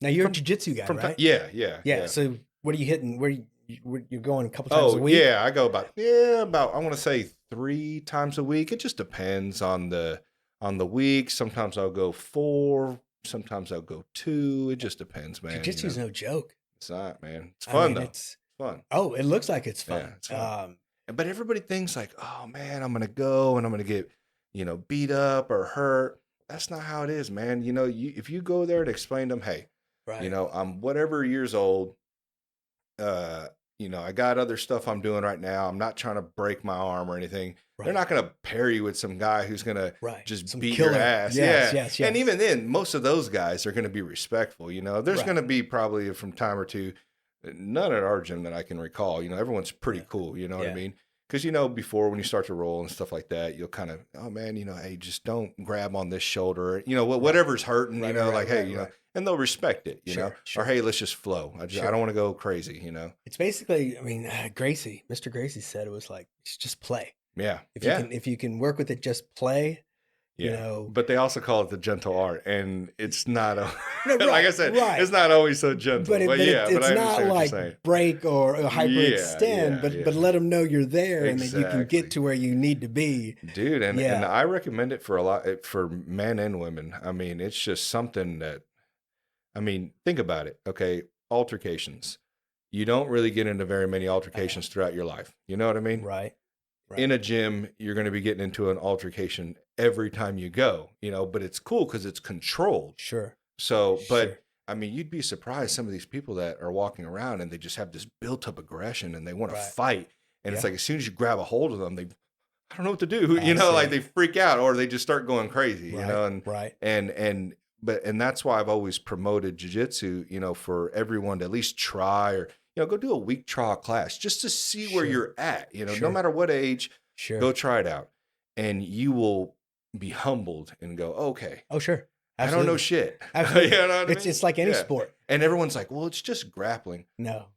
Now you're a jiu-jitsu guy, right? Yeah. So what are you hitting? You're going a couple times a week? Yeah, I go about I want to say 3 times a week. It just depends on the week. Sometimes I'll go 4, sometimes I'll go 2. It just depends, man. Jiu-jitsu's no joke. It's not, man. It's fun though. It's fun. Oh, it looks like it's fun. Yeah, it's fun. But everybody thinks like, oh man, I'm gonna go and I'm gonna get, beat up or hurt. That's not how it is, man. If you go there to explain to them, hey, I'm whatever years old. I got other stuff I'm doing right now. I'm not trying to break my arm or anything. Right. They're not going to pair you with some guy who's going to just beat your ass. Yes. And even then, most of those guys are going to be respectful. There's going to be probably from time or two, none at our gym that I can recall. Everyone's pretty cool. You know what I mean? Because, before when you start to roll and stuff like that, you'll kind of, oh man, hey, just don't grab on this shoulder. Whatever's hurting, and they'll respect it, Sure. Or hey, let's just flow. I don't want to go crazy, It's basically, Mr. Gracie said it was like, just play. Yeah. If you can work with it, just play. But they also call it the gentle art, and it's not like I said, it's not always so gentle. But it's not like break or hyperextend, but let them know you're there and that you can get to where you need to be, dude. And I recommend it for men and women. It's just something that, think about it. Okay, altercations. You don't really get into very many altercations throughout your life. You know what I mean? Right. In a gym, you're going to be getting into an altercation every time you go, but it's cool because it's controlled. Sure. So, you'd be surprised some of these people that are walking around and they just have this built up aggression and they want to fight. And it's like, as soon as you grab a hold of them, I don't know what to do, like they freak out or they just start going crazy, and that's why I've always promoted jiu-jitsu, for everyone to at least try or, go do a week trial class just to see where you're at, no matter what age, go try it out. And you will be humbled and go, okay. Oh, sure. Absolutely. I don't know shit. Absolutely. It's like any sport. And everyone's like, well, it's just grappling. No.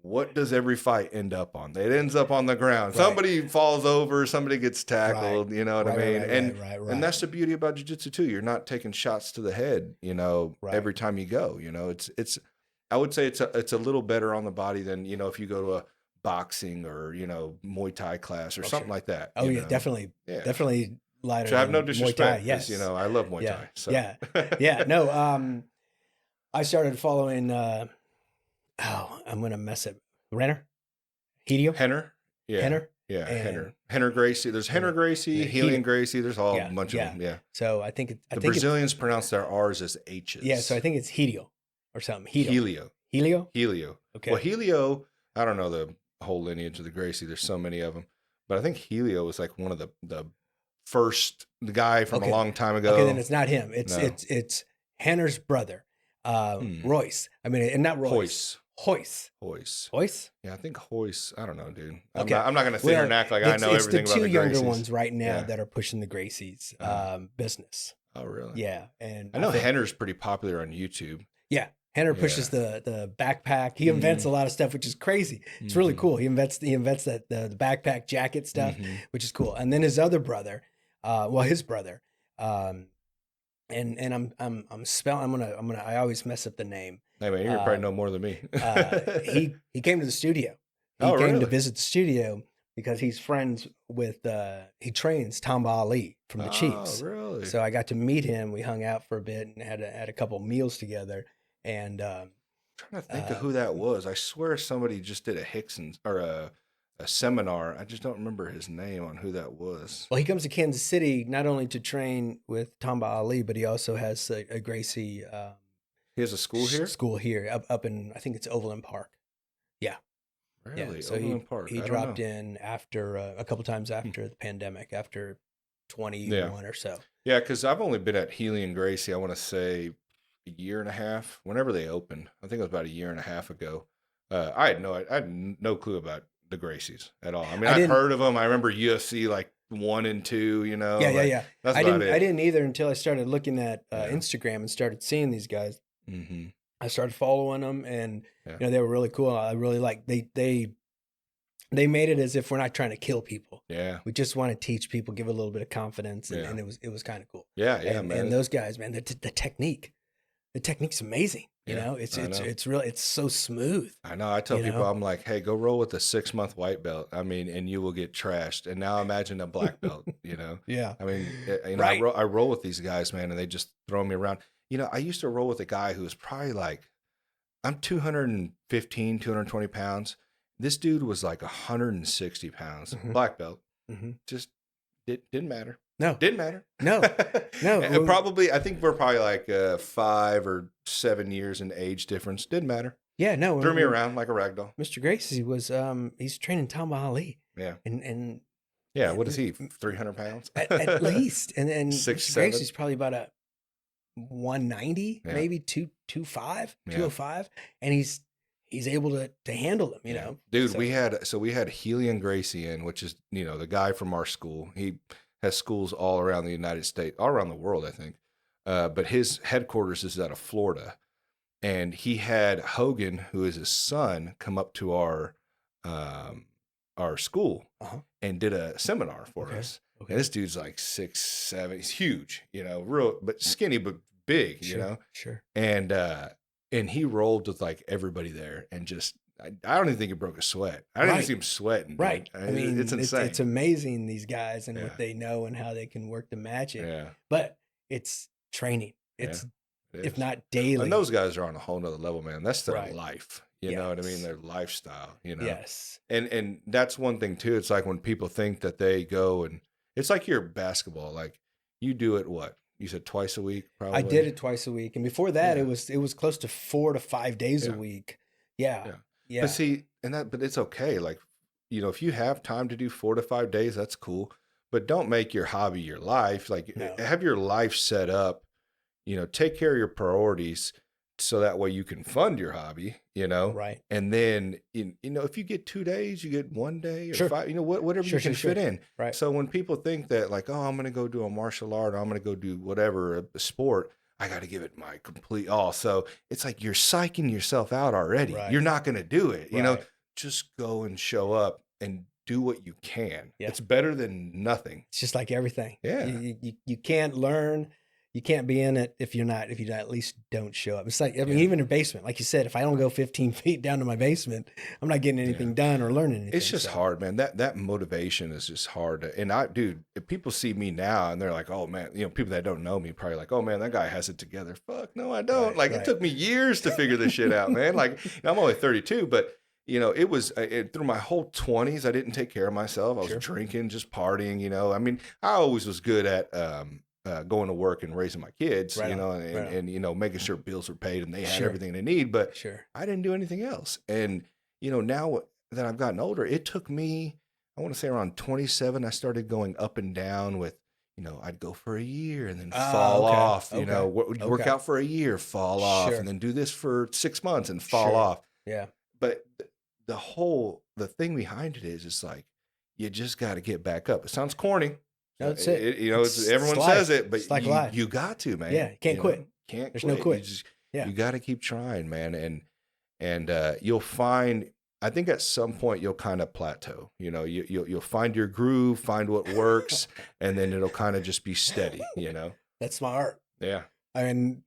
What does every fight end up on? It ends up on the ground. Right. Somebody falls over, somebody gets tackled, you know what I mean? And that's the beauty about jiu-jitsu too. You're not taking shots to the head, every time you go, it's I would say it's a little better on the body than, if you go to a boxing or, Muay Thai class or something like that. Oh yeah, definitely. Yeah. Definitely lighter. So I have no disrespect. Muay Thai, yes. I love Muay Thai. So. Yeah. No, I started following, I'm going to mess it. Henner? Yeah. Henner? Yeah, Henner Gracie. There's Henner Gracie, Helian Gracie. There's all a bunch of them. Yeah. So I think the Brazilians pronounce their R's as H's. Yeah, so I think it's Helio or something. Helio. Okay. Well, Helio, I don't know the whole lineage of the Gracie. There's so many of them, but I think Helio was like one of the first, the guy from a long time ago. Okay, then it's not him. It's Henner's brother, Royce. And not Royce. Hoyce. Yeah, I think Hoyce. I don't know, dude. I'm not going to sit here and act like I know everything about the Gracies. It's the two younger ones right now that are pushing the Gracies business. Oh, really? Yeah, and I know Henner's pretty popular on YouTube. Yeah, Henner pushes the backpack. He invents a lot of stuff, which is crazy. It's really cool. He invents that the backpack jacket stuff, which is cool. And then his other brother, his brother, and I'm spelling. I always mess up the name. Hey man, you probably know more than me. He came to the studio. He came to visit the studio because he's friends with he trains Tamba Ali from the Chiefs. Oh, really? So I got to meet him. We hung out for a bit and had a couple meals together. And I'm trying to think of who that was. I swear somebody just did a Hickson's or a seminar. I just don't remember his name on who that was. Well, he comes to Kansas City not only to train with Tamba Ali, but he also has a Gracie. He has a school here? School here, up in, I think it's Overland Park. Yeah. Really? Yeah. So Overland Park. He dropped in after, a couple times after the pandemic, after 21 or so. Yeah, because I've only been at Helian Gracie, I want to say a year and a half, whenever they opened. I think it was about a year and a half ago. I had no clue about the Gracies at all. I'd heard of them. I remember UFC like 1 and 2, Yeah. That's about it. I didn't either until I started looking at Instagram and started seeing these guys. Mm-hmm. I started following them, and they were really cool. I really like they made it as if we're not trying to kill people. Yeah, we just want to teach people, give a little bit of confidence, and it was kind of cool. Yeah, man. And those guys, man, the technique's amazing. It's really, it's so smooth. I know. I tell people, I'm like, hey, go roll with a 6-month white belt. I mean, and you will get trashed. And now imagine a black belt, Yeah. I mean, Right. I roll with these guys, man, and they just throw me around. I used to roll with a guy who was probably like, I'm 215, 220 pounds. This dude was like 160 pounds, black belt. Just didn't matter. No, didn't matter. No. And probably, I think we're probably like 5 or 7 years in age difference. Didn't matter. Yeah, no. Threw me around like a rag doll. Mr. Gracie was, he's training Tom Ali. Yeah. And yeah, what is he? 300 pounds at least. And 6, Mr. 7? Gracie's probably about a 190, maybe 205, 205, and he's able to handle them, know. Dude, so we had Helian Gracie in, which is the guy from our school. He has schools all around the United States, all around the world, I think. But his headquarters is out of Florida, and he had Hogan, who is his son, come up to our school and did a seminar for us. Okay. And this dude's like 6'7". He's huge, real, but skinny, but big, Sure. And he rolled with like everybody there, and just I don't even think he broke a sweat. I didn't even see him sweating. Right. I mean, it's insane. It's amazing, these guys and what they know and how they can work the magic. Yeah. But it's training. It's if not daily. And those guys are on a whole nother level, man. That's their life. You know what I mean? Their lifestyle. Yes. And that's one thing too. It's like when people think that they go and it's like your basketball. Like you do it what? You said twice a week, probably. I did it twice a week, and before that, it was close to 4 to 5 days a week. Yeah. But see, but it's okay. Like, if you have time to do 4 to 5 days, that's cool. But don't make your hobby your life. Like, have your life set up. Take care of your priorities, so that way you can fund your hobby. Right. And then if you get 2 days, you get 1 day or 5. Whatever you can fit in. Right. So when people think that like, oh, I'm going to go do a martial art, or I'm going to go do whatever a sport, I got to give it my complete all. So it's like you're psyching yourself out already. Right. You're not going to do it. Just go and show up and do what you can. Yeah. It's better than nothing. It's just like everything. Yeah. You can't learn. You can't be in it if you at least don't show up. It's like, I mean, even in a basement, like you said, if I don't go 15 feet down to my basement, I'm not getting anything done or learning anything. It's just hard, man. That motivation is just hard. And dude, if people see me now and they're like, oh man, people that don't know me probably like, oh man, that guy has it together. Fuck, no, I don't. It took me years to figure this shit out, man. Like, I'm only 32, but it was through my whole 20s, I didn't take care of myself. I was drinking, just partying, I mean, I always was good at, going to work and raising my kids, and making sure bills were paid and they had everything they need. But I didn't do anything else. And, now that I've gotten older, it took me, I want to say around 27, I started going up and down with, I'd go for a year and then fall off, work out for a year, fall off, and then do this for 6 months and fall off. Yeah. But the thing behind it is, it's like, you just got to get back up. It sounds corny. That's it. Everyone says it, but like you got to, man. Yeah, can't quit. There's no quit. You got to keep trying, man. And you'll find, I think at some point you'll kind of plateau. You'll find your groove, find what works, and then it'll kind of just be steady. That's my art. Yeah. I mean,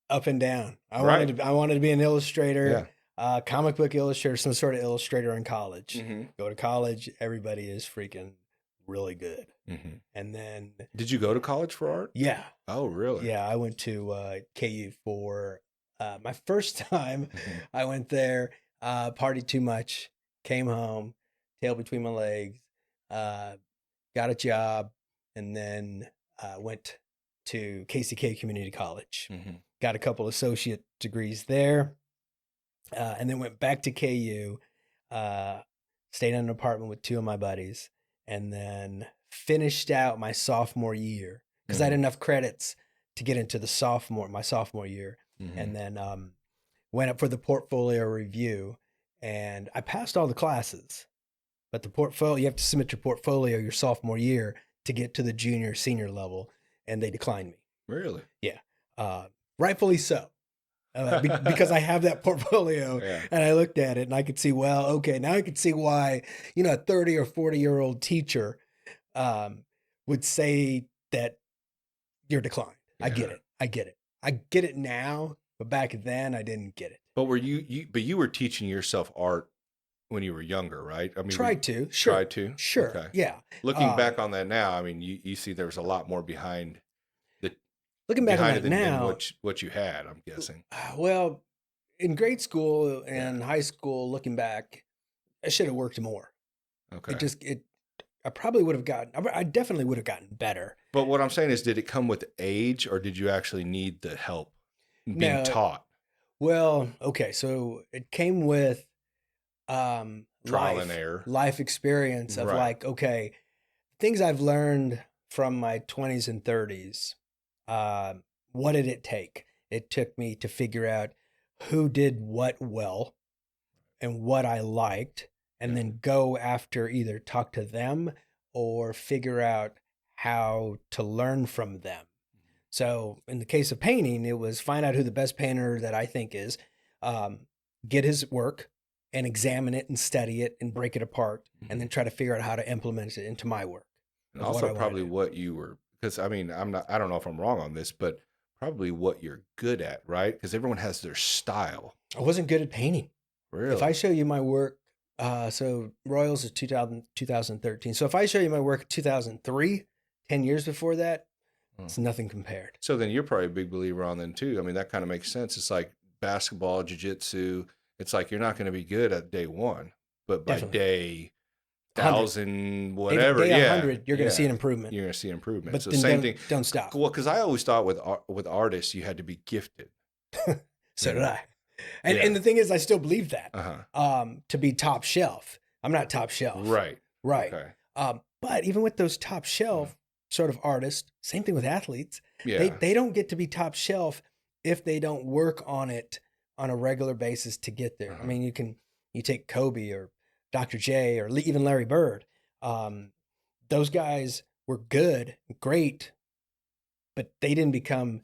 up and down. I wanted to be an illustrator. Yeah. Comic book illustrator, some sort of illustrator in college. Mm-hmm. Go to college, everybody is freaking really good. Mm-hmm. And then, did you go to college for art? Yeah. Oh, really? Yeah, I went to KU for my first time. Mm-hmm. I went there, partied too much, came home, tail between my legs, got a job, and then went to KCK Community College. Mm-hmm. Got a couple associate degrees there, and then went back to KU, stayed in an apartment with 2 of my buddies, and then finished out my sophomore year because I had enough credits to get into my sophomore year. Mm-hmm. And then went up for the portfolio review, and I passed all the classes, but the portfolio, you have to submit your portfolio your sophomore year to get to the junior, senior level, and they declined me. Really? Yeah. Rightfully so. Because I have that portfolio and I looked at it and I could see, well, okay, now I could see why, a 30 or 40-year-old teacher would say that you're declined. Yeah. I get it. I get it now But back then I didn't get it. But were you were teaching yourself art when you were younger, right? I mean, tried to, sure. Tried to? Sure. Okay. Yeah. Looking back on that now, I mean, you see there's a lot more behind looking back on that than now, what you had, I'm guessing. Well, in grade school and high school, looking back, I should have worked more. Okay. I probably would have I definitely would have gotten better. But what I'm saying is, did it come with age, or did you actually need the help being taught? Well, okay. So it came with trial and error, life experience of like, okay, things I've learned from my 20s and 30s. What did it take? It took me to figure out who did what well and what I liked, and then go after either talk to them or figure out how to learn from them. So in the case of painting, it was find out who the best painter that I think is, get his work and examine it and study it and break it apart, and then try to figure out how to implement it into my work. And also probably what you were, because I mean, I don't know if I'm wrong on this, but probably what you're good at, right? Because everyone has their style. I wasn't good at painting. Really? If I show you my work, so Royals is 2013. So if I show you my work 2003, 10 years before that, it's nothing compared. So then you're probably a big believer on then too. I mean, that kind of makes sense. It's like basketball, jiu-jitsu. It's like you're not going to be good at day one, but by day 1,000, whatever, day 100, you're going to see an improvement. You're going to see an improvement. But so same thing. Don't stop. Well, because I always thought with artists you had to be gifted. So did I. And the thing is, I still believe that. To be top shelf, I'm not top shelf. Right. Okay. But even with those top shelf sort of artists, same thing with athletes. They don't get to be top shelf if they don't work on it on a regular basis to get there. I mean, you take Kobe or Dr. J or even Larry Bird. Those guys were good, great, but they didn't become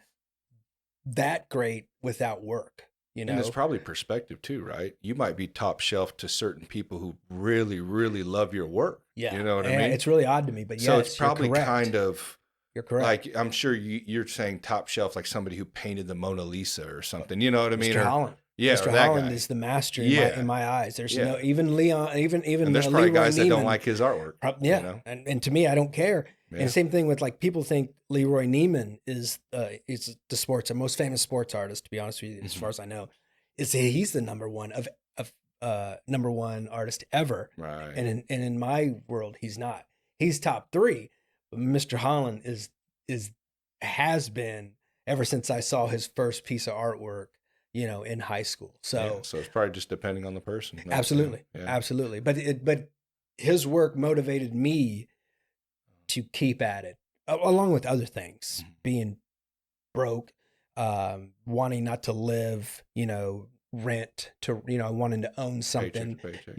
that great without work. You know? And it's probably perspective too, right? You might be top shelf to certain people who really, really love your work. Yeah. You know what I mean? It's really odd to me, but so it's probably kind of, you're correct. Like, I'm sure you're saying top shelf, like somebody who painted the Mona Lisa or something, you know what I mean? Mr. Holland. Yeah. Mr. Holland is the master in my eyes. There's no, even Leon, even and there's probably guys that don't like his artwork. Yeah. You know? And to me, I don't care. Yeah. And same thing with like people think Leroy Neiman is the most famous sports artist, to be honest with you, as far as I know. He's the number one number one artist ever. Right. And in my world, he's not. He's top 3. But Mr. Holland has been ever since I saw his first piece of artwork, in high school. So it's probably just depending on the person. Absolutely. Absolutely. But his work motivated me to keep at it, along with other things, being broke, wanting not to live, rent to, wanting to own something, paycheck.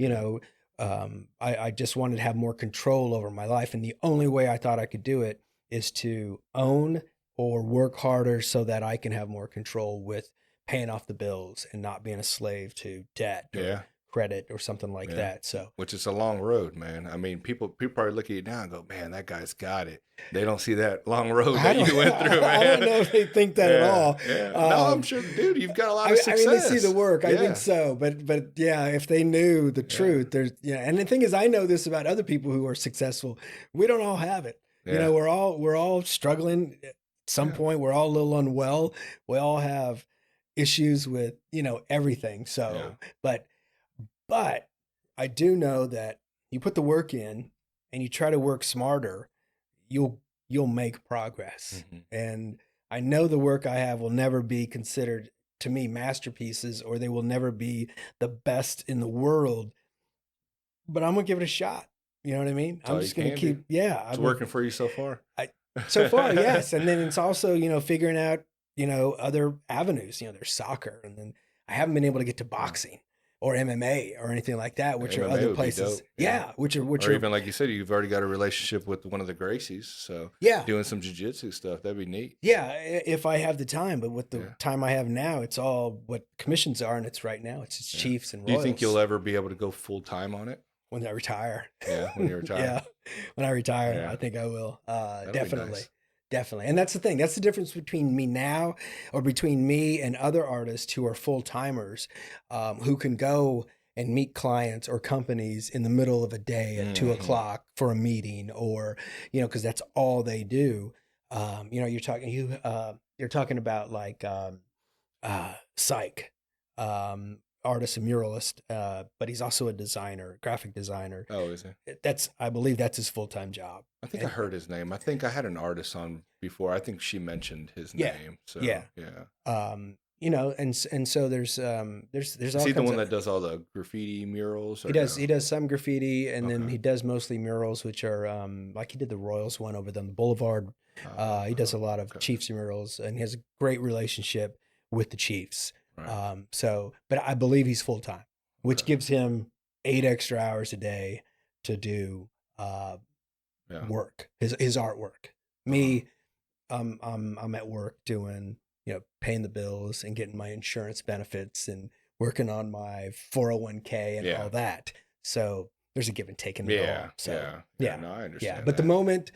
I just wanted to have more control over my life. And the only way I thought I could do it is to own or work harder so that I can have more control with paying off the bills and not being a slave to debt or credit or something like that. So, which is a long road, man. I mean, people probably look at you now and go, man, that guy's got it. They don't see that long road that you went through, man. I don't know if they think that at all. Yeah. No, I'm sure, dude, you've got a lot of success. I mean, they see the work. I think so. But yeah, if they knew the truth, and the thing is, I know this about other people who are successful. We don't all have it. Yeah. We're all struggling at some point. We're all a little unwell. We all have issues with, everything. So, but I do know that you put the work in and you try to work smarter, you'll make progress. And I know the work I have will never be considered to me masterpieces, or they will never be the best in the world, but I'm going to give it a shot. You know what I mean? I'm just going to keep, It's working for you so far. So far, yes. And then it's also, figuring out, other avenues, there's soccer, and then I haven't been able to get to boxing or MMA or anything like that, which are other places. Which are even like you said, you've already got a relationship with one of the Gracies, so doing some jiu-jitsu stuff, that'd be neat. Yeah, if I have the time, but with the time I have now, it's all what commissions are, and it's right now, it's Chiefs and Royals. Do you think you'll ever be able to go full time on it? When I retire. Yeah, when you retire. When I retire, I think I will. Definitely. Definitely. And that's the thing. That's the difference between me now, or between me and other artists who are full timers, who can go and meet clients or companies in the middle of a day at 2:00 for a meeting, or, cause that's all they do. You're talking about like, Psych, artist and muralist, but he's also a designer, graphic designer. Oh, is he? I believe that's his full-time job. I think I heard his name. I think I had an artist on before. I think she mentioned his name. So yeah. And so there's Is all he the kinds one of, that does all the graffiti murals? he does some graffiti, and then he does mostly murals, which are like he did the Royals one over the Boulevard. He does a lot of Chiefs murals, and he has a great relationship with the Chiefs. Right. But I believe he's full time, which gives him 8 extra hours a day to do work, his artwork. Me, I'm at work doing, paying the bills and getting my insurance benefits and working on my 401k and all that. So there's a give and take in the all. So no, I understand. Yeah, but the moment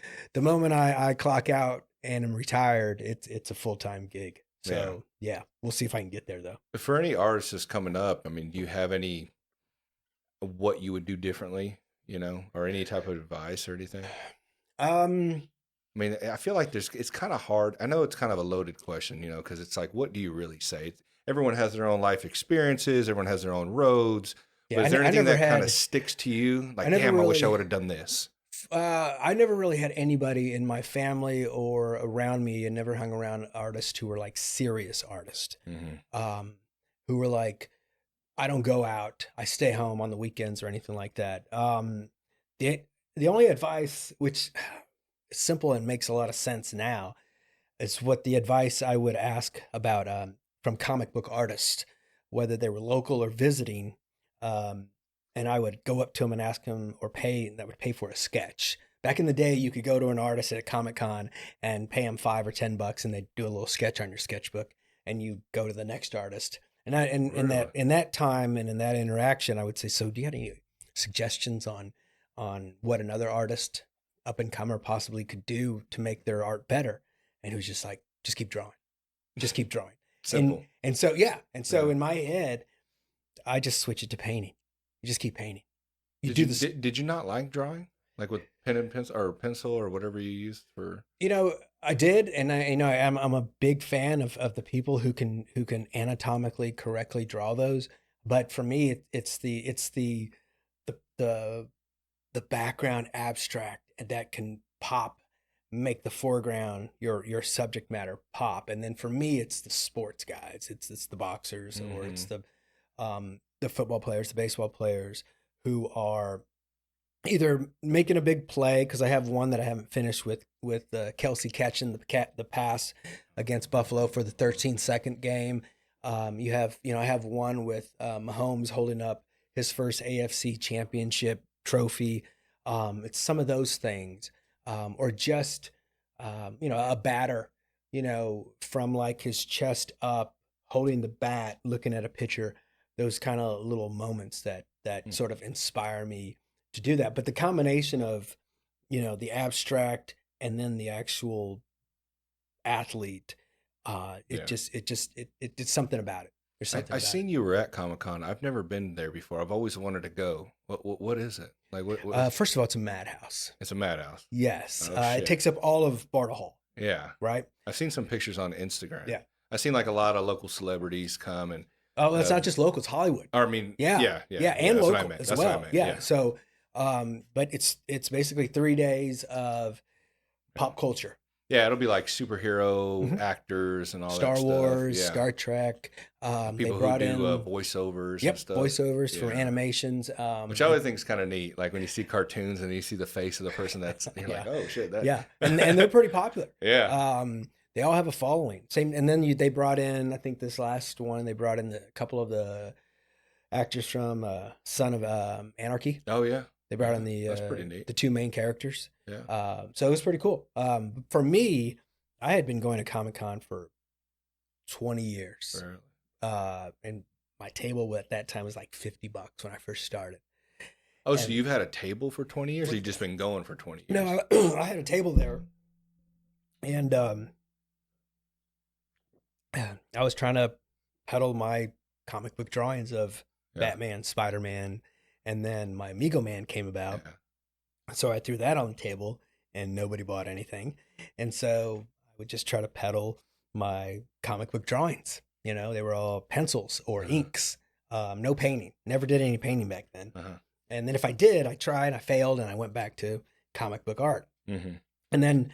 I clock out and am retired, it's a full-time gig. So we'll see if I can get there though. For any artists that's coming up, I mean, do you have any what you would do differently, or any type of advice or anything? I mean, I feel like it's kind of hard. I know it's kind of a loaded question, because it's like, what do you really say? Everyone has their own life experiences. Everyone has their own roads. Yeah, but is there anything that kind of sticks to you? Like, damn, I wish I would have done this. I never really had anybody in my family or around me, and never hung around artists who were like serious artists, who were like, I don't go out, I stay home on the weekends or anything like that. The only advice, which is simple and makes a lot of sense now, is what the advice I would ask about from comic book artists, whether they were local or visiting. And I would go up to him and ask him, or that would pay for a sketch. Back in the day, you could go to an artist at a Comic-Con and pay him $5 or $10, and they'd do a little sketch on your sketchbook, and you go to the next artist. And in that time and in that interaction, I would say, so do you have any suggestions on what another artist, up and comer, possibly could do to make their art better? And he was just like, just keep drawing. Just keep drawing. Simple. And so in my head, I just switch it to painting. You just keep painting. Did you not like drawing, like with pen and pencil or whatever you used for? I did, and I'm a big fan of the people who can anatomically correctly draw those. But for me, it's the background abstract that can pop, make the foreground your subject matter pop. And then for me, it's the sports guys. It's the boxers, or it's the football players, the baseball players, who are either making a big play, because I have one that I haven't finished with Kelsey catching the pass against Buffalo for the 13-second game. I have one with Mahomes holding up his first AFC championship trophy. It's some of those things, or just a batter, from like his chest up, holding the bat, looking at a pitcher. Those kind of little moments that sort of inspire me to do that. But the combination of, the abstract and then the actual athlete, it's something about it. There's something. I've seen you were at Comic-Con. I've never been there before. I've always wanted to go. What is it? Like what first of all, it's a madhouse. It's a madhouse. Yes. It takes up all of Bartle Hall. Yeah. Right. I've seen some pictures on Instagram. Yeah. I've seen like a lot of local celebrities come and. Oh, it's not just local; it's Hollywood. I mean, yeah, and local as well. Yeah. So, but it's basically 3 days of pop culture. Yeah, it'll be like superhero actors and all Star that stuff. Wars, Yeah. Star Trek. People they brought who do in voiceovers and stuff. voiceovers for animations. Which I always think is kind of neat. Like when you see cartoons and you see the face of the person that's you're like, oh shit, that. Yeah, and they're pretty popular. Yeah. They all have a following. And then they brought in, I think this last one, they brought in a couple of the actors from Son of Anarchy. Oh yeah. They brought in that's pretty neat. The 2 main characters. Yeah. So it was pretty cool. For me, I had been going to Comic-Con for 20 years. And my table at that time was like $50 when I first started. Oh, so you've had a table for 20 years, or you've just been going for 20 years? No, I had a table there. And I was trying to peddle my comic book drawings of Batman, Spider-Man, and then my Amigo Man came about. So I threw that on the table and nobody bought anything. And so I would just try to peddle my comic book drawings. You know, they were all pencils or inks, no painting. Never did any painting back then. And then if I did, I tried, I failed, and I went back to comic book art. And then,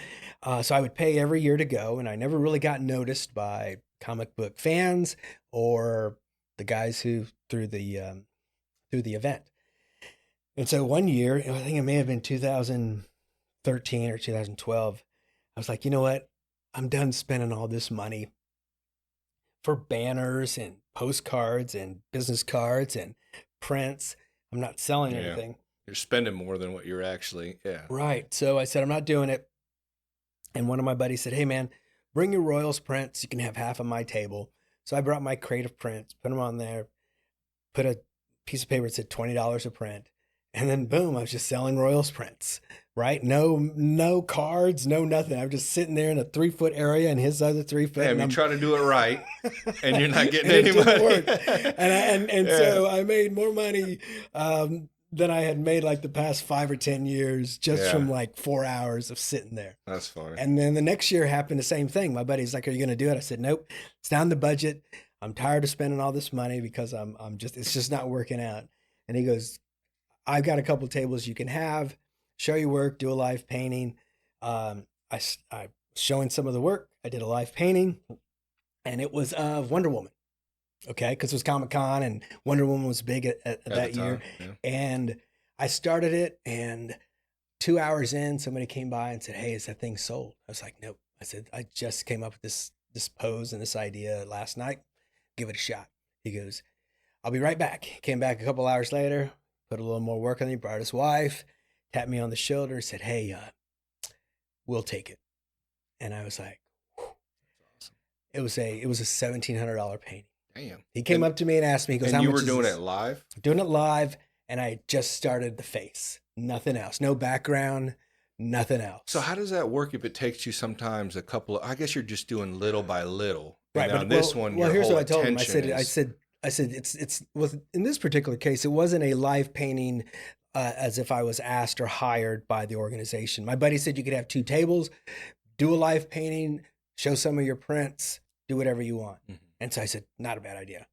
so I would pay every year to go, and I never really got noticed by comic book fans or the guys who threw the event. And so one year, I think it may have been 2013 or 2012, I was like, you know what? I'm done spending all this money for banners and postcards and business cards and prints. I'm not selling anything. You're spending more than what you're actually, Right. So I said, I'm not doing it. And one of my buddies said, hey man, bring your Royals prints. You can have half of my table. So I brought my crate of prints, put them on there, put a piece of paper that said $20 a print. And then boom, I was just selling Royals prints, right? No cards, no nothing. I'm just sitting there in a 3-foot area and his other 3 foot. Damn, you try to do it right and you're not getting any money. And so I made more money than I had made like the past 5 or 10 years just from like 4 hours of sitting there. That's funny. And then the next year happened the same thing. My buddy's like, are you going to do it? I said, nope, it's down the budget. I'm tired of spending all this money because it's just not working out. And he goes, I've got a couple tables you can have, show your work, do a live painting. I showing some of the work. I did a live painting and it was of Wonder Woman. Okay. Because it was Comic-Con and Wonder Woman was big at that year. Yeah. And I started it and 2 hours in, somebody came by and said, hey, is that thing sold? I was like, nope. I said, I just came up with this pose and this idea last night. Give it a shot. He goes, I'll be right back. Came back a couple hours later, put a little more work on it, brought his wife, tapped me on the shoulder, said, hey, we'll take it. And I was like, whew. It was a $1,700 painting. Damn. He came up to me and asked me, he goes, and how you much were is doing this? It live? Doing it live, and I just started the face. Nothing else. No background, nothing else. So how does that work if it takes you sometimes a couple of, I guess you're just doing little by little. Right. But this one, well, here's what I told him. I said, it's well, in this particular case, it wasn't a live painting as if I was asked or hired by the organization. My buddy said you could have 2 tables, do a live painting, show some of your prints, do whatever you want. Mm-hmm. And so I said, not a bad idea.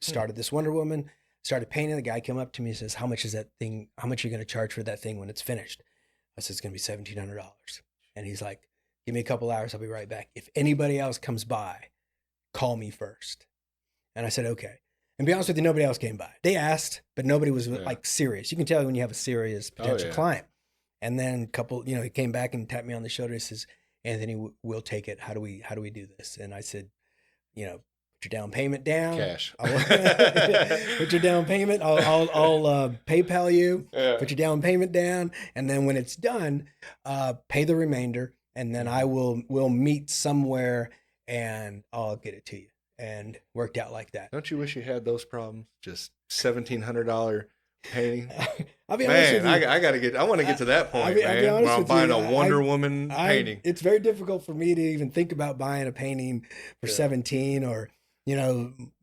Started this Wonder Woman, started painting. The guy came up to me and says, how much is that thing? How much are you going to charge for that thing when it's finished? I said, it's going to be $1,700. And he's like, give me a couple hours. I'll be right back. If anybody else comes by, call me first. And I said, okay. And to be honest with you, nobody else came by. They asked, but nobody was like serious. You can tell when you have a serious potential client. And then a couple, he came back and tapped me on the shoulder. He says, Anthony, we'll take it. How do we do this? And I said, put your down payment down. Cash. Put your down payment. I'll PayPal you. Yeah. Put your down payment down. And then when it's done, pay the remainder. And then we'll meet somewhere and I'll get it to you. And worked out like that. Don't you wish you had those problems? Just $1,700 painting. I'll be honest with you. I want to get to that point, man. Where I'm buying a Wonder Woman painting. It's very difficult for me to even think about buying a painting for 17 or,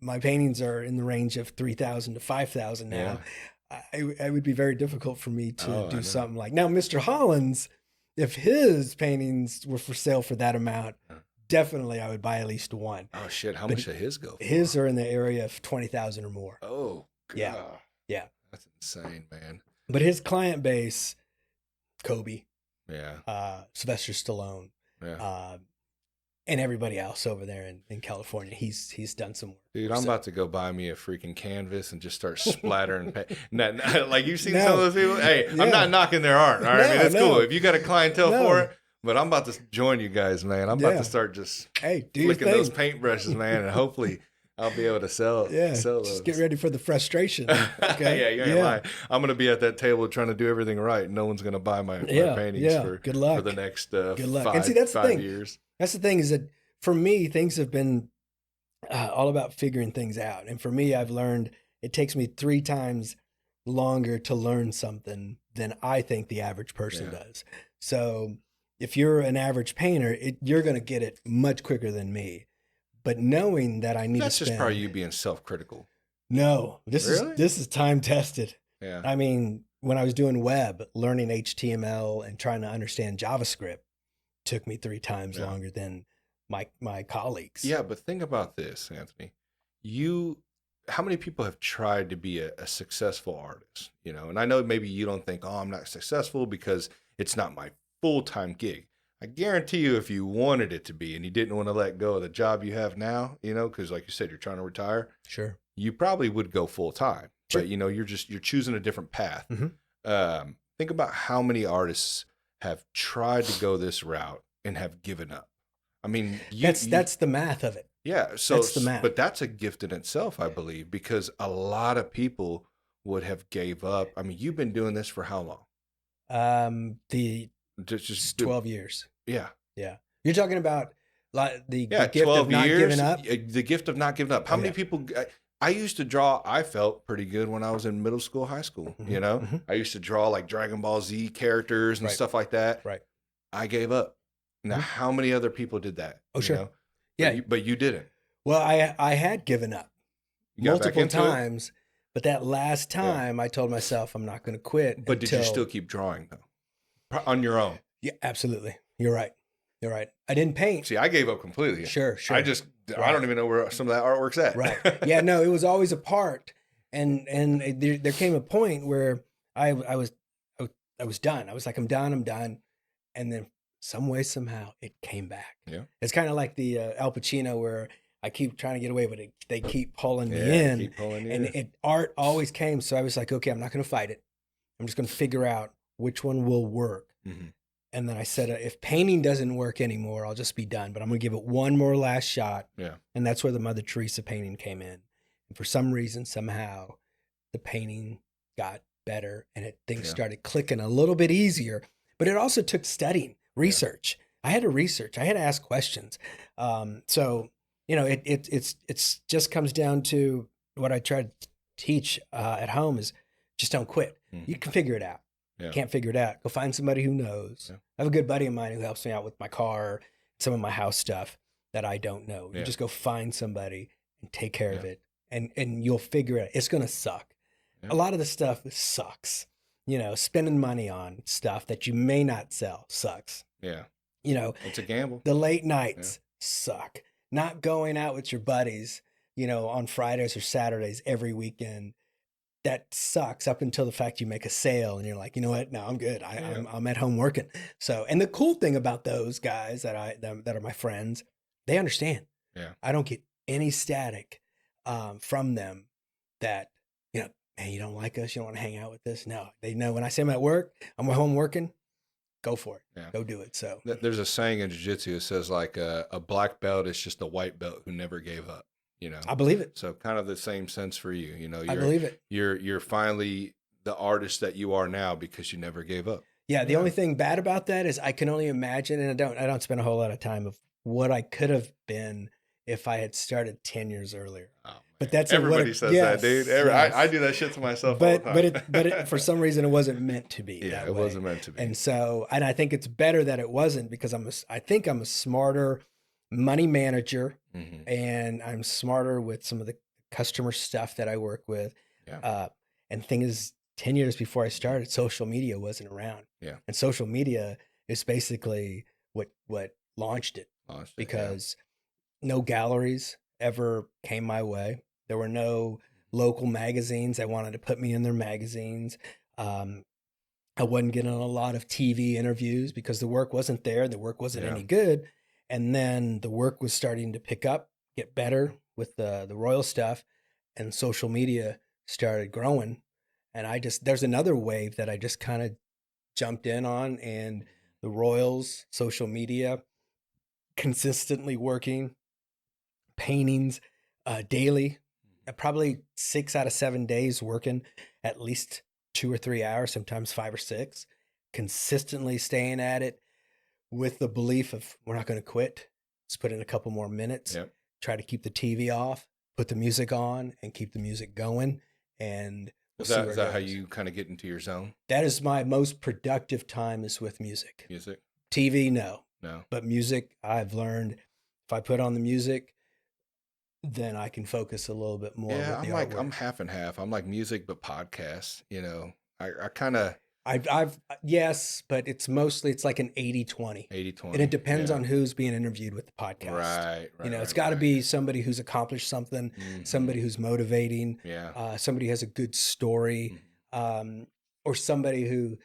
my paintings are in the range of 3,000 to 5,000 now. Yeah. It would be very difficult for me to do something like now. Mr. Hollins, if his paintings were for sale for that amount. Definitely, I would buy at least one. Oh shit! How much did his go for? His are in the area of 20,000 or more. Oh, God. Yeah. That's insane, man. But his client base, Kobe, Sylvester Stallone, and everybody else over there in California. He's done some work. Dude, I'm about to go buy me a freaking canvas and just start splattering. Like you've seen some of those people. Hey, I'm not knocking their art. All right, I mean, that's cool. If you got a clientele for it. But I'm about to join you guys, man. I'm about to start just flicking those paintbrushes, man, and hopefully I'll be able to sell those. Just get ready for the frustration. Okay? You ain't lying. I'm going to be at that table trying to do everything right. No one's going to buy my paintings for the next Good luck. And see, that's 5 years. That's the thing is that for me, things have been all about figuring things out. And for me, I've learned it takes me 3 times longer to learn something than I think the average person does. So if you're an average painter, you're going to get it much quicker than me. But knowing that I need That's to just probably you being self-critical. No, this Really? is time tested. Yeah. I mean, when I was doing web, learning HTML and trying to understand JavaScript took me 3 times longer than my colleagues. Yeah, but think about this, Anthony. How many people have tried to be a successful artist? You know, and I know maybe you don't think, oh, I'm not successful because it's not my full-time gig. I guarantee you, if you wanted it to be and you didn't want to let go of the job you have now, you know, because like you said, you're trying to retire. Sure. You probably would go full-time. Sure. But, you know, you're choosing a different path. Mm-hmm. Think about how many artists have tried to go this route and have given up. I mean, that's the math of it. Yeah, so that's the math. But that's a gift in itself, I believe, because a lot of people would have gave up. I mean, you've been doing this for how long? Just 12 years. Yeah. Yeah. You're talking about the gift 12 of not years, giving up. The gift of not giving up. How many people? I used to draw. I felt pretty good when I was in middle school, high school. Mm-hmm. You know, I used to draw like Dragon Ball Z characters and stuff like that. Right. I gave up. Now, how many other people did that? Oh, sure. Know? Yeah. But you didn't. Well, I had given up multiple times, but that last time I told myself I'm not going to quit. But did you still keep drawing though, on your own? Yeah, absolutely. You're right. I didn't paint. See, I gave up completely. Sure. I don't even know where some of that artwork's at. Right. Yeah. No, it was always a part, and there came a point where I was done. I was like, I'm done, and then some way somehow it came back. Yeah. It's kind of like the Al Pacino where I keep trying to get away, but they keep pulling me in. Keep pulling you and in. Art always came. So I was like, okay, I'm not going to fight it. I'm just going to figure out which one will work. Mm-hmm. And then I said, if painting doesn't work anymore, I'll just be done. But I'm going to give it one more last shot. Yeah. And that's where the Mother Teresa painting came in. And for some reason, somehow, the painting got better and things started clicking a little bit easier. But it also took studying, research. I had to research. I had to ask questions. So, you know, it's just comes down to what I try to teach at home is just don't quit. Mm-hmm. You can figure it out. Yeah. Can't figure it out. Go find somebody who knows. Yeah. I have a good buddy of mine who helps me out with my car, some of my house stuff that I don't know. You just go find somebody and take care of it, and you'll figure it out. It's going to suck. Yeah. A lot of the stuff sucks. You know, spending money on stuff that you may not sell sucks. Yeah. You know, it's a gamble. The late nights suck. Not going out with your buddies, you know, on Fridays or Saturdays every weekend. That sucks up until the fact you make a sale and you're like, you know what? No, I'm good. I'm at home working. So, and the cool thing about those guys that are my friends, they understand. Yeah. I don't get any static from them that, you know, man, you don't like us. You don't want to hang out with us. No, they know when I say I'm at work, I'm at home working, go for it. Yeah. Go do it. So there's a saying in jiu-jitsu that says like a black belt is just a white belt who never gave up. You know, I believe it. So kind of the same sense for you. You know, I believe it. You're finally the artist that you are now because you never gave up. Yeah. The only thing bad about that is I can only imagine, and I don't spend a whole lot of time of what I could have been if I had started 10 years earlier. Oh, but that's everybody says that, dude. I do that shit to myself. But all the time. but for some reason it wasn't meant to be. Yeah, it wasn't meant to be. And so, and I think it's better that it wasn't because I think I'm a smarter money manager, and I'm smarter with some of the customer stuff that I work with. Yeah. And thing is, 10 years before I started, social media wasn't around. Yeah. And social media is basically what launched it. Because no galleries ever came my way. There were no local magazines that wanted to put me in their magazines. I wasn't getting a lot of TV interviews because the work wasn't there. The work wasn't any good. And then the work was starting to pick up, get better with the Royal stuff, and social media started growing. And there's another wave that I just kind of jumped in on, and the Royals, social media, consistently working, paintings daily, probably 6 out of 7 days working at least 2 or 3 hours, sometimes 5 or 6, consistently staying at it. With the belief of we're not going to quit. Let's put in a couple more minutes, try to keep the TV off, put the music on, and keep the music going. And is that how you kind of get into your zone? That is my most productive time is with music. Music. TV, no. No. But music, I've learned if I put on the music, then I can focus a little bit more. Yeah, with the I'm like, artwork. I'm half and half. I'm like music, but podcasts, I kind of. I've yes, but it's like an 80-20. 80-20. And it depends on who's being interviewed with the podcast. Right. It's got to be somebody who's accomplished something, somebody who's motivating, somebody who has a good story, or somebody who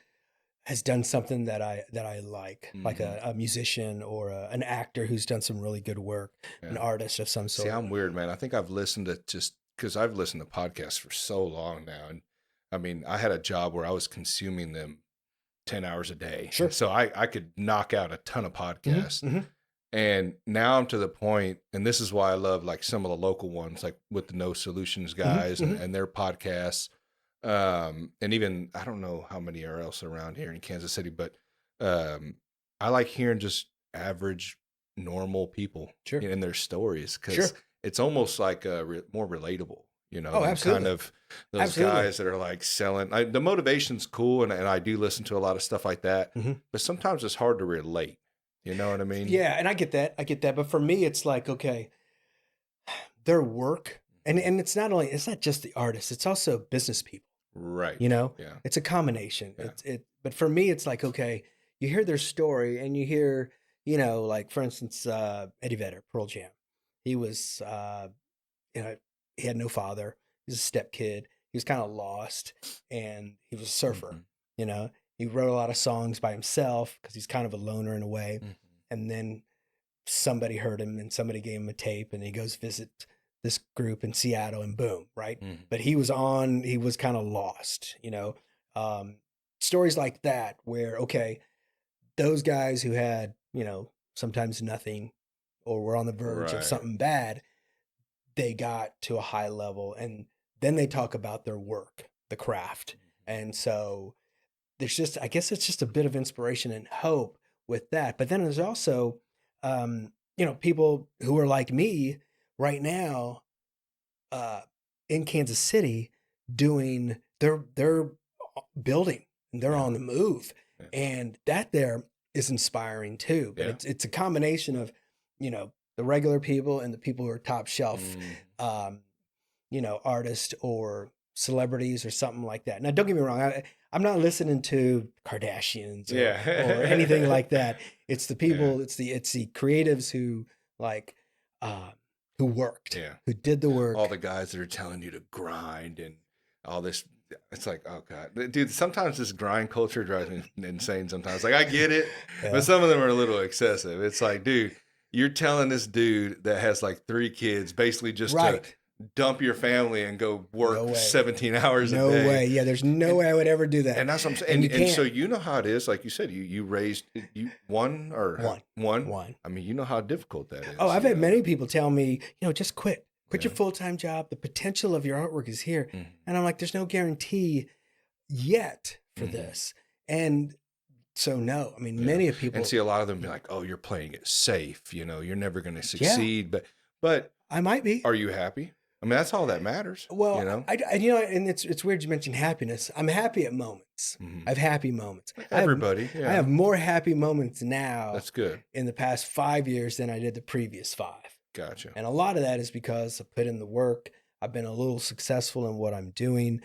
has done something that I like a musician or an actor who's done some really good work, an artist of some sort. See, I'm weird, man. I think I've listened to just because I've listened to podcasts for so long now, and I mean, I had a job where I was consuming them 10 hours a day. Sure. So I could knock out a ton of podcasts. And now I'm to the point, and this is why I love like some of the local ones, like with the No Solutions guys and their podcasts. And even, I don't know how many are else around here in Kansas City, but I like hearing just average, normal people in their stories because it's almost like more relatable. Absolutely. Kind of those guys that are like selling. The motivation's cool, and I do listen to a lot of stuff like that. But sometimes it's hard to relate. You know what I mean? Yeah, and I get that. But for me, it's like, okay, their work, and it's not just the artists; it's also business people. Right. It's a combination. Yeah. But for me, it's like, okay, you hear their story, and you hear, like for instance, Eddie Vedder, Pearl Jam. He was, he had no father. He was a step kid. He was kind of lost, and he was a surfer. He wrote a lot of songs by himself because he's kind of a loner in a way. And then somebody heard him, and somebody gave him a tape, and he goes visit this group in Seattle, and boom, right? But he was kind of lost. Stories like that where, okay, those guys who had, sometimes nothing or were on the verge of something bad, they got to a high level, and then they talk about their work, the craft. And so there's just, I guess it's just a bit of inspiration and hope with that. But then there's also, people who are like me right now, in Kansas City doing, they're building, and they're on the move. And that there is inspiring too. But it's a combination of, the regular people and the people who are top shelf, artists or celebrities or something like that. Now, don't get me wrong. I'm not listening to Kardashians or anything like that. It's the people, it's the creatives who like, who worked, who did the work. All the guys that are telling you to grind and all this. It's like, oh God, dude, sometimes this grind culture drives me insane sometimes. Like I get it, but some of them are a little excessive. It's like, dude, you're telling this dude that has like 3 kids basically just to dump your family and go work 17 hours a day. No way. Yeah, there's no way I would ever do that. And that's what I'm saying. And so you know how it is. Like you said, you raised one. I mean, you know how difficult that is. Oh, I've had many people tell me, just quit. Quit your full-time job. The potential of your artwork is here. And I'm like, there's no guarantee yet for this. And so no, I mean, many of people. And see, a lot of them be like, oh, you're playing it safe. You're never going to succeed. But I might be. Are you happy? I mean, that's all that matters. Well, and it's weird you mentioned happiness. I'm happy at moments. I have happy moments. Everybody. I have more happy moments now. That's good. In the past 5 years than I did the previous 5. Gotcha. And a lot of that is because I put in the work. I've been a little successful in what I'm doing.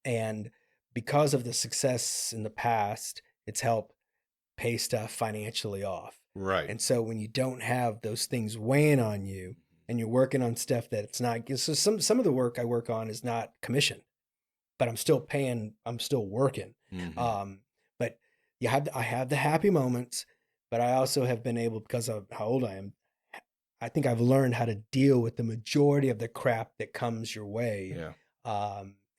And because of the success in the past, it's helped pay stuff financially off. Right. And so when you don't have those things weighing on you and you're working on stuff that it's not, so some of the work I work on is not commissioned, but I'm still paying, I'm still working. But I have the happy moments, but I also have been able, because of how old I am, I think I've learned how to deal with the majority of the crap that comes your way.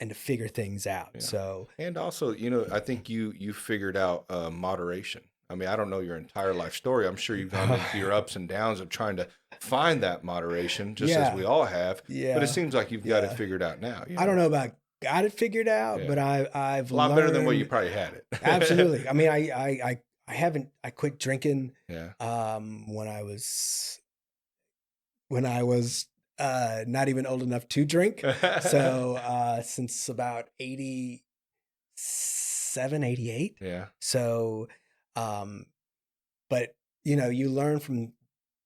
And to figure things out. So, and also, I think you figured out moderation. I mean, I don't know your entire life story. I'm sure you've gone into your ups and downs of trying to find that moderation, just as we all have. But it seems like you've got it figured out now. I don't know about got it figured out, but I've a lot better than what you probably had it. Absolutely. I mean, I quit drinking. When I was not even old enough to drink. So since about 87, 88. Yeah. So but you learn from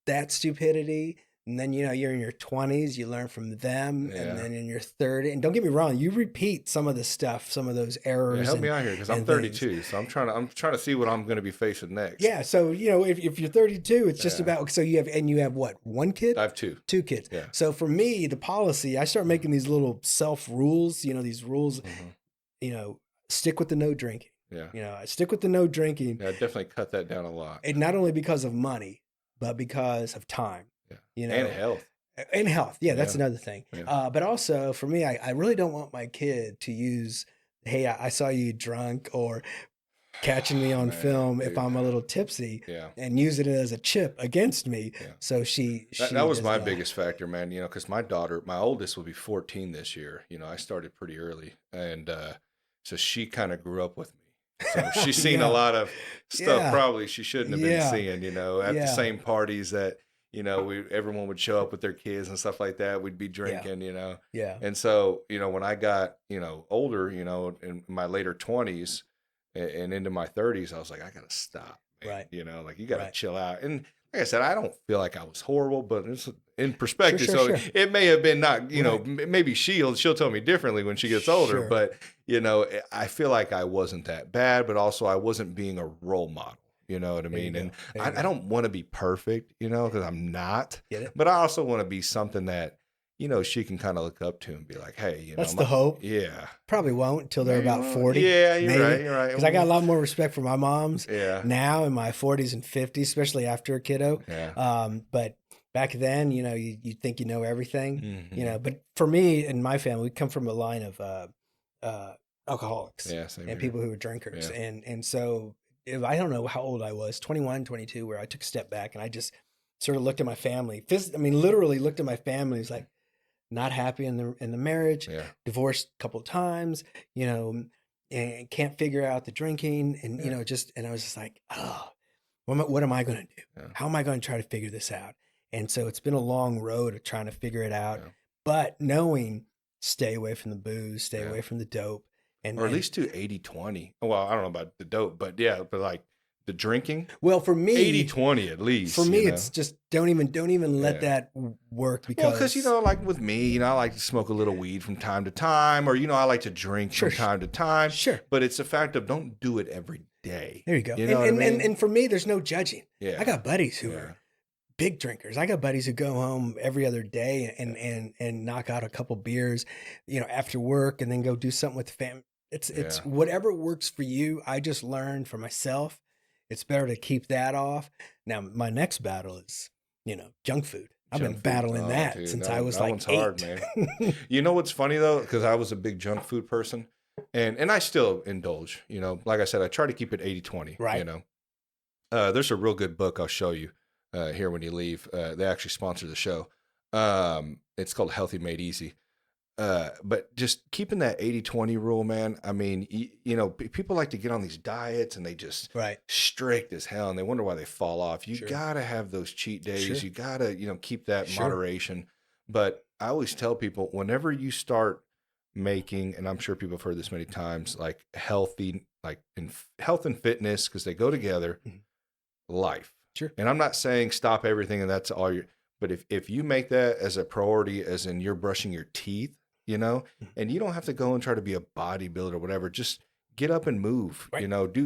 that stupidity. And then, you're in your 20s, you learn from them. And then in your 30s, and don't get me wrong, you repeat some of the stuff, some of those errors. Help me out here, because I'm 32. So I'm trying to see what I'm going to be facing next. Yeah. So, if you're 32, it's just about, so you have what? One kid? I have two. Two kids. Yeah. So for me, the policy, I start making these little self rules, these rules, stick with the no drinking. Yeah. I stick with the no drinking. Yeah, I definitely cut that down a lot. And not only because of money, but because of time. And health. And health. Yeah, that's another thing. Yeah. But also for me, I really don't want my kid to use, hey, I saw you drunk, or catching me on film if I'm a little tipsy, and use it as a chip against me. Yeah. So that was my biggest factor, man, because my oldest will be 14 this year. I started pretty early. And so she kind of grew up with me. So she's seen a lot of stuff probably she shouldn't have been seeing, at the same parties that, everyone would show up with their kids and stuff like that. We'd be drinking, Yeah. And so, when I got, older, in my later 20s and into my 30s, I was like, I got to stop. Man. Right. Like you got to chill out. And like I said, I don't feel like I was horrible, but it's in perspective. Sure. It may have been not, maybe she'll tell me differently when she gets older, but, I feel like I wasn't that bad, but also I wasn't being a role model. You know what I mean? And I don't want to be perfect, because I'm not. But I also want to be something that, she can kind of look up to and be like, hey, that's the hope. Yeah. Probably won't until they're about 40. Yeah, you're right. Because I got a lot more respect for my moms now in my 40s and 50s, especially after a kiddo. Yeah. But back then, you think you know everything, Mm-hmm. But for me and my family, we come from a line of alcoholics and people who were drinkers. Yeah. And so I don't know how old I was, 21, 22, where I took a step back and I just sort of looked at my family. Literally looked at my family. It's like, not happy in the marriage, divorced a couple of times, and can't figure out the drinking. And, and I was just like, oh, what am I going to do? Yeah. How am I going to try to figure this out? And so it's been a long road of trying to figure it out, but knowing, stay away from the booze, stay away from the dope. Or at least do 80-20. Well, I don't know about the dope, but like the drinking. Well, for me, 80-20 at least. For me, it's just don't even let that work, because like with me, I like to smoke a little weed from time to time, or I like to drink from time to time. Sure. But it's a fact of don't do it every day. There you go. What I mean? And for me, there's no judging. Yeah. I got buddies who are big drinkers. I got buddies who go home every other day and knock out a couple beers, after work, and then go do something with the family. It's whatever works for you. I just learned for myself, it's better to keep that off. Now, my next battle is, junk food. I've been battling that since I was like 8. Hard, man. You know what's funny though? Because I was a big junk food person, and I still indulge. Like I said, I try to keep it 80-20. Right. There's a real good book I'll show you here when you leave. They actually sponsor the show. It's called Healthy Made Easy. But just keeping that 80-20 rule, man. I mean, people like to get on these diets and they just strict as hell, and they wonder why they fall off. You gotta have those cheat days. You gotta, keep that moderation. But I always tell people, whenever you start making, and I'm sure people have heard this many times, like healthy, like in health and fitness, because they go together, life. Sure. And I'm not saying stop everything and that's all but if you make that as a priority, as in you're brushing your teeth, and you don't have to go and try to be a bodybuilder or whatever, just get up and move,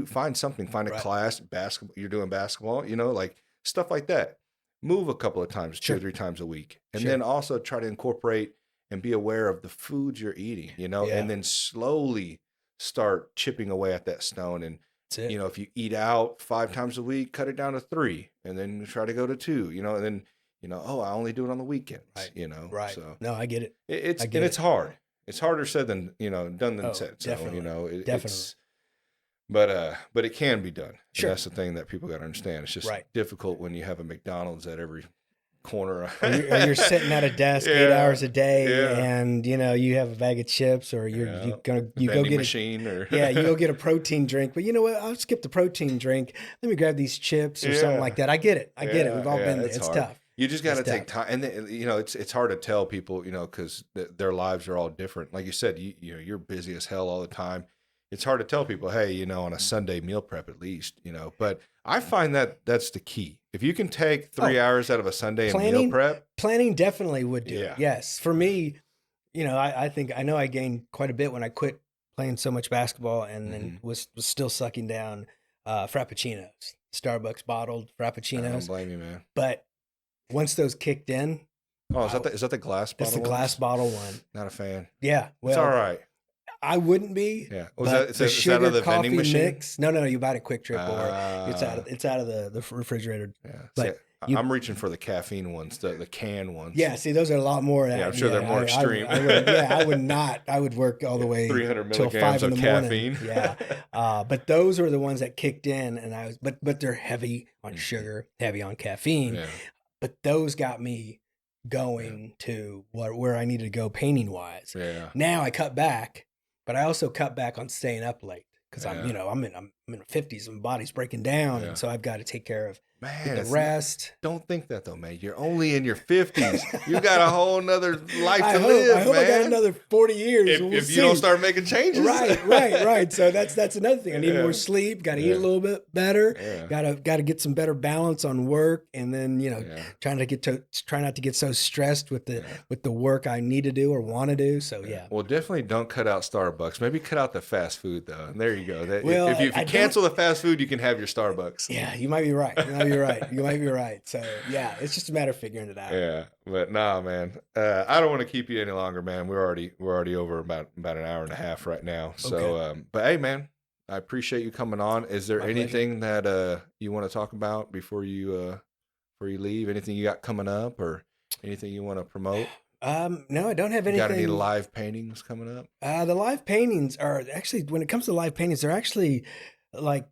find something, find a class, basketball, you're doing basketball, like stuff like that. Move a couple of times, 2 or 3 times a week. And then also try to incorporate and be aware of the foods you're eating, and then slowly start chipping away at that stone. And, if you eat out 5 times a week, cut it down to 3, and then try to go to 2, and then, I only do it on the weekends, Right. So no, I get it. It's hard. It's harder said than, done than said. So, definitely. But it can be done. Sure. And that's the thing that people got to understand. It's just difficult when you have a McDonald's at every corner. or you're sitting at a desk 8 hours a day, and you have a bag of chips, or you go get machine, or you go get a protein drink. But you know what? I'll skip the protein drink. Let me grab these chips or something like that. I get it. We've all been there. It's tough. You just got to take time, and it's hard to tell people, because their lives are all different. Like you said, you're busy as hell all the time. it's hard to tell people, hey, on a Sunday meal prep at least, but I find that that's the key. If you can take 3 hours out of a Sunday and meal prep. Planning definitely would do it. Yes. For me, I think I know I gained quite a bit when I quit playing so much basketball and then was still sucking down Frappuccinos, Starbucks bottled Frappuccinos. I don't blame you, man. But once those kicked in. Oh, is that the glass bottle? It's the glass bottle one. Not a fan. Yeah. Well, it's all right. I wouldn't be. Yeah. Was that the sugar out of the vending machine? Mix? No, you buy it at Quick Trip or it's out of the refrigerator. Yeah. But I'm reaching for the caffeine ones, the can ones. Yeah, see, those are a lot more. Yeah, I'm sure they're more extreme. I would not. I would work all the way 300 milligrams of caffeine. Yeah, but those are the ones that kicked in, and but they're heavy on sugar, heavy on caffeine. Yeah. But those got me going to where I needed to go painting wise. Yeah. Now I cut back, but I also cut back on staying up late because I'm in the 50s and my body's breaking down, and so I've got to take care of. Man, the rest. Don't think that though, man. You're only in your 50s. You got a whole nother life to live, I hope man. I got another 40 years. If you don't start making changes. Right. So that's another thing. I need more sleep. Got to eat a little bit better. Yeah. Got to get some better balance on work, and then try not to get so stressed with the work I need to do or want to do. So yeah. Well, definitely don't cut out Starbucks. Maybe cut out the fast food though. And there you go. If you cancel the fast food, you can have your Starbucks. Yeah, you might be right. You might be right. So yeah, it's just a matter of figuring it out. Yeah, but nah, man. I don't want to keep you any longer, man. We're already over about an hour and a half right now. So, okay. But hey, man, I appreciate you coming on. Is there anything that you want to talk about before you leave? Anything you got coming up, or anything you want to promote? No, I don't have anything. Got any live paintings coming up? The live paintings are actually, when it comes to live paintings, they're actually like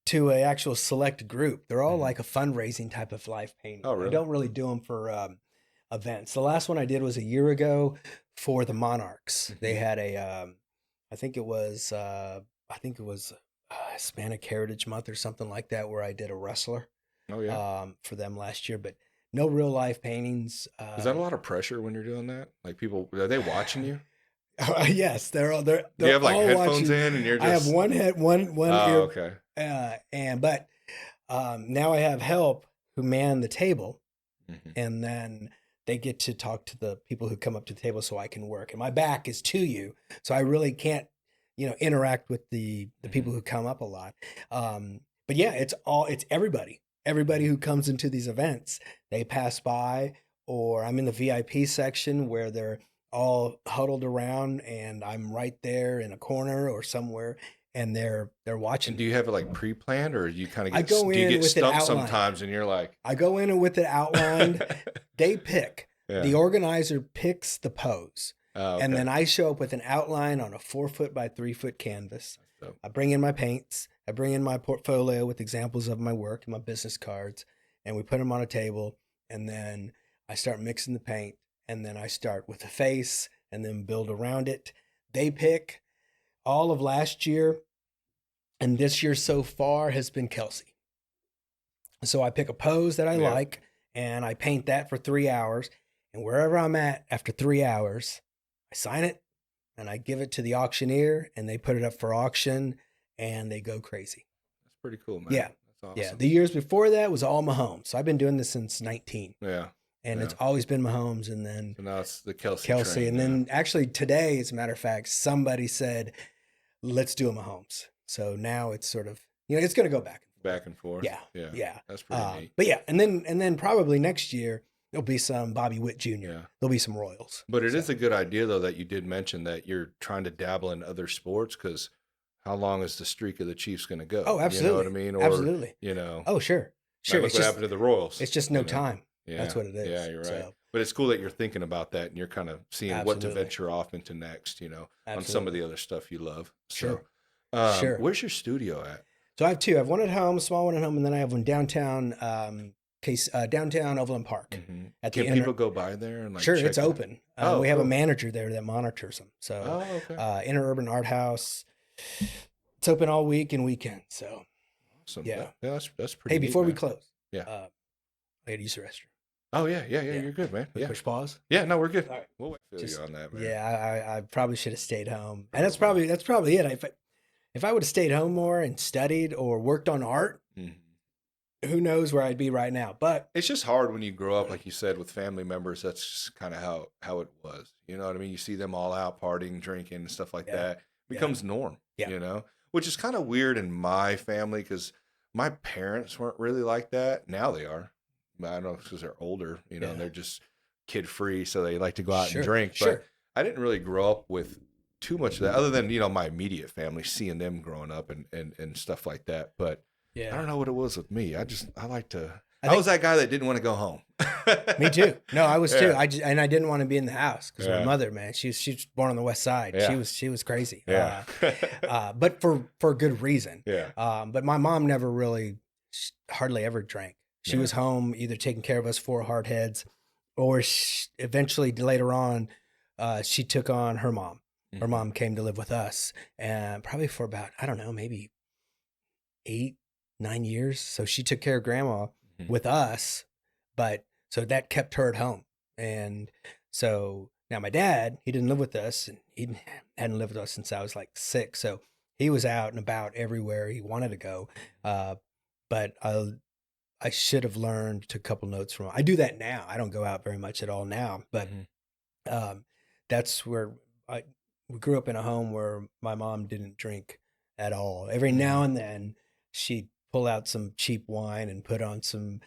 to a actual select group. They're all like a fundraising type of live painting. Oh, really? I don't really do them for events. The last one I did was a year ago for the Monarchs. They had I think it was Hispanic Heritage Month or something like that, where I did a wrestler. Oh yeah. For them last year, but no real live paintings. Is that a lot of pressure when you're doing that? Like, people, are they watching you? Yes, they're Do you have like headphones watching. in and you're just? I have one ear. Okay. But now I have help who man the table, and then they get to talk to the people who come up to the table so I can work. And my back is to you, so I really can't, interact with the people who come up a lot. But yeah, it's everybody who comes into these events. They pass by, or I'm in the VIP section where they're all huddled around, and I'm right there in a corner or somewhere, and they're watching. And do you have it like pre-planned, or you kind of get stumped sometimes, and you're like, I go in with it outlined. They pick. Yeah. The organizer picks the pose. Okay. And then I show up with an outline on a 4-foot by 3-foot canvas. So, I bring in my paints. I bring in my portfolio with examples of my work and my business cards, and we put them on a table, and then I start mixing the paint, and then I start with a face and then build around it. They pick. All of last year and this year so far has been Kelsey. So I pick a pose that I like, and I paint that for 3 hours, and wherever I'm at after 3 hours, I sign it and I give it to the auctioneer, and they put it up for auction, and they go crazy. That's pretty cool, man. Yeah. That's awesome. Yeah. The years before that was all Mahomes. So I've been doing this since 19. Yeah. And it's always been Mahomes, and then so now it's the Kelsey train, and then actually today, as a matter of fact, somebody said, let's do a Mahomes. So now it's sort of, it's going to go back and forth. Yeah. That's pretty neat. But yeah, and then probably next year there'll be some Bobby Witt Jr. Yeah. There'll be some Royals. But it is a good idea though that you did mention that you're trying to dabble in other sports, because how long is the streak of the Chiefs going to go? Oh, absolutely. You know what I mean? Or, absolutely. Oh, sure. Look what happened to the Royals. It's just no time. Yeah. That's what it is. Yeah, you're right. So, but it's cool that you're thinking about that, and you're kind of seeing what to venture off into next, on some of the other stuff you love. Sure. So, sure. Where's your studio at? So I have two. I have one at home, a small one at home, and then I have one downtown, downtown Overland Park. Mm-hmm. Can people go by there and Sure, it's open. We have a manager there that monitors them. So, Interurban Art House. It's open all week and weekend. So, awesome. Yeah, that's pretty. Hey, before neat, we close, I had to use the restroom. Oh yeah. You're good, man. Yeah. Push pause. Yeah, no, we're good. All right. We'll feel you on that, man. Yeah, I probably should have stayed home, and that's probably it. if I would have stayed home more and studied or worked on art, who knows where I'd be right now. But it's just hard when you grow up, like you said, with family members. That's just kind of how it was. You know what I mean? You see them all out partying, drinking, and stuff like that. It becomes norm, you know, which is kind of weird in my family because my parents weren't really like that. Now they are. I don't know, because they're older, you know, and they're just kid free. So they like to go out and drink. But I didn't really grow up with too much of that other than, you know, my immediate family, seeing them growing up and stuff like that. But I don't know what it was with me. I was that guy that didn't want to go home. Me too. No, I was too. I didn't want to be in the house because my mother, man, she was born on the West Side. She was crazy. But for good reason. But my mom never really, hardly ever drank. She was home either taking care of us four hard heads, or eventually later on, she took on her mom. Her mom came to live with us, and probably for about, I don't know, maybe 8-9 years. So she took care of grandma with us, but so that kept her at home. And so now my dad, he didn't live with us, and he hadn't lived with us since I was like 6. So he was out and about everywhere he wanted to go. But I should have learned a couple notes from him. I do that now. I don't go out very much at all now, but that's where we grew up in a home where my mom didn't drink at all. Every now and then she'd pull out some cheap wine and put on some,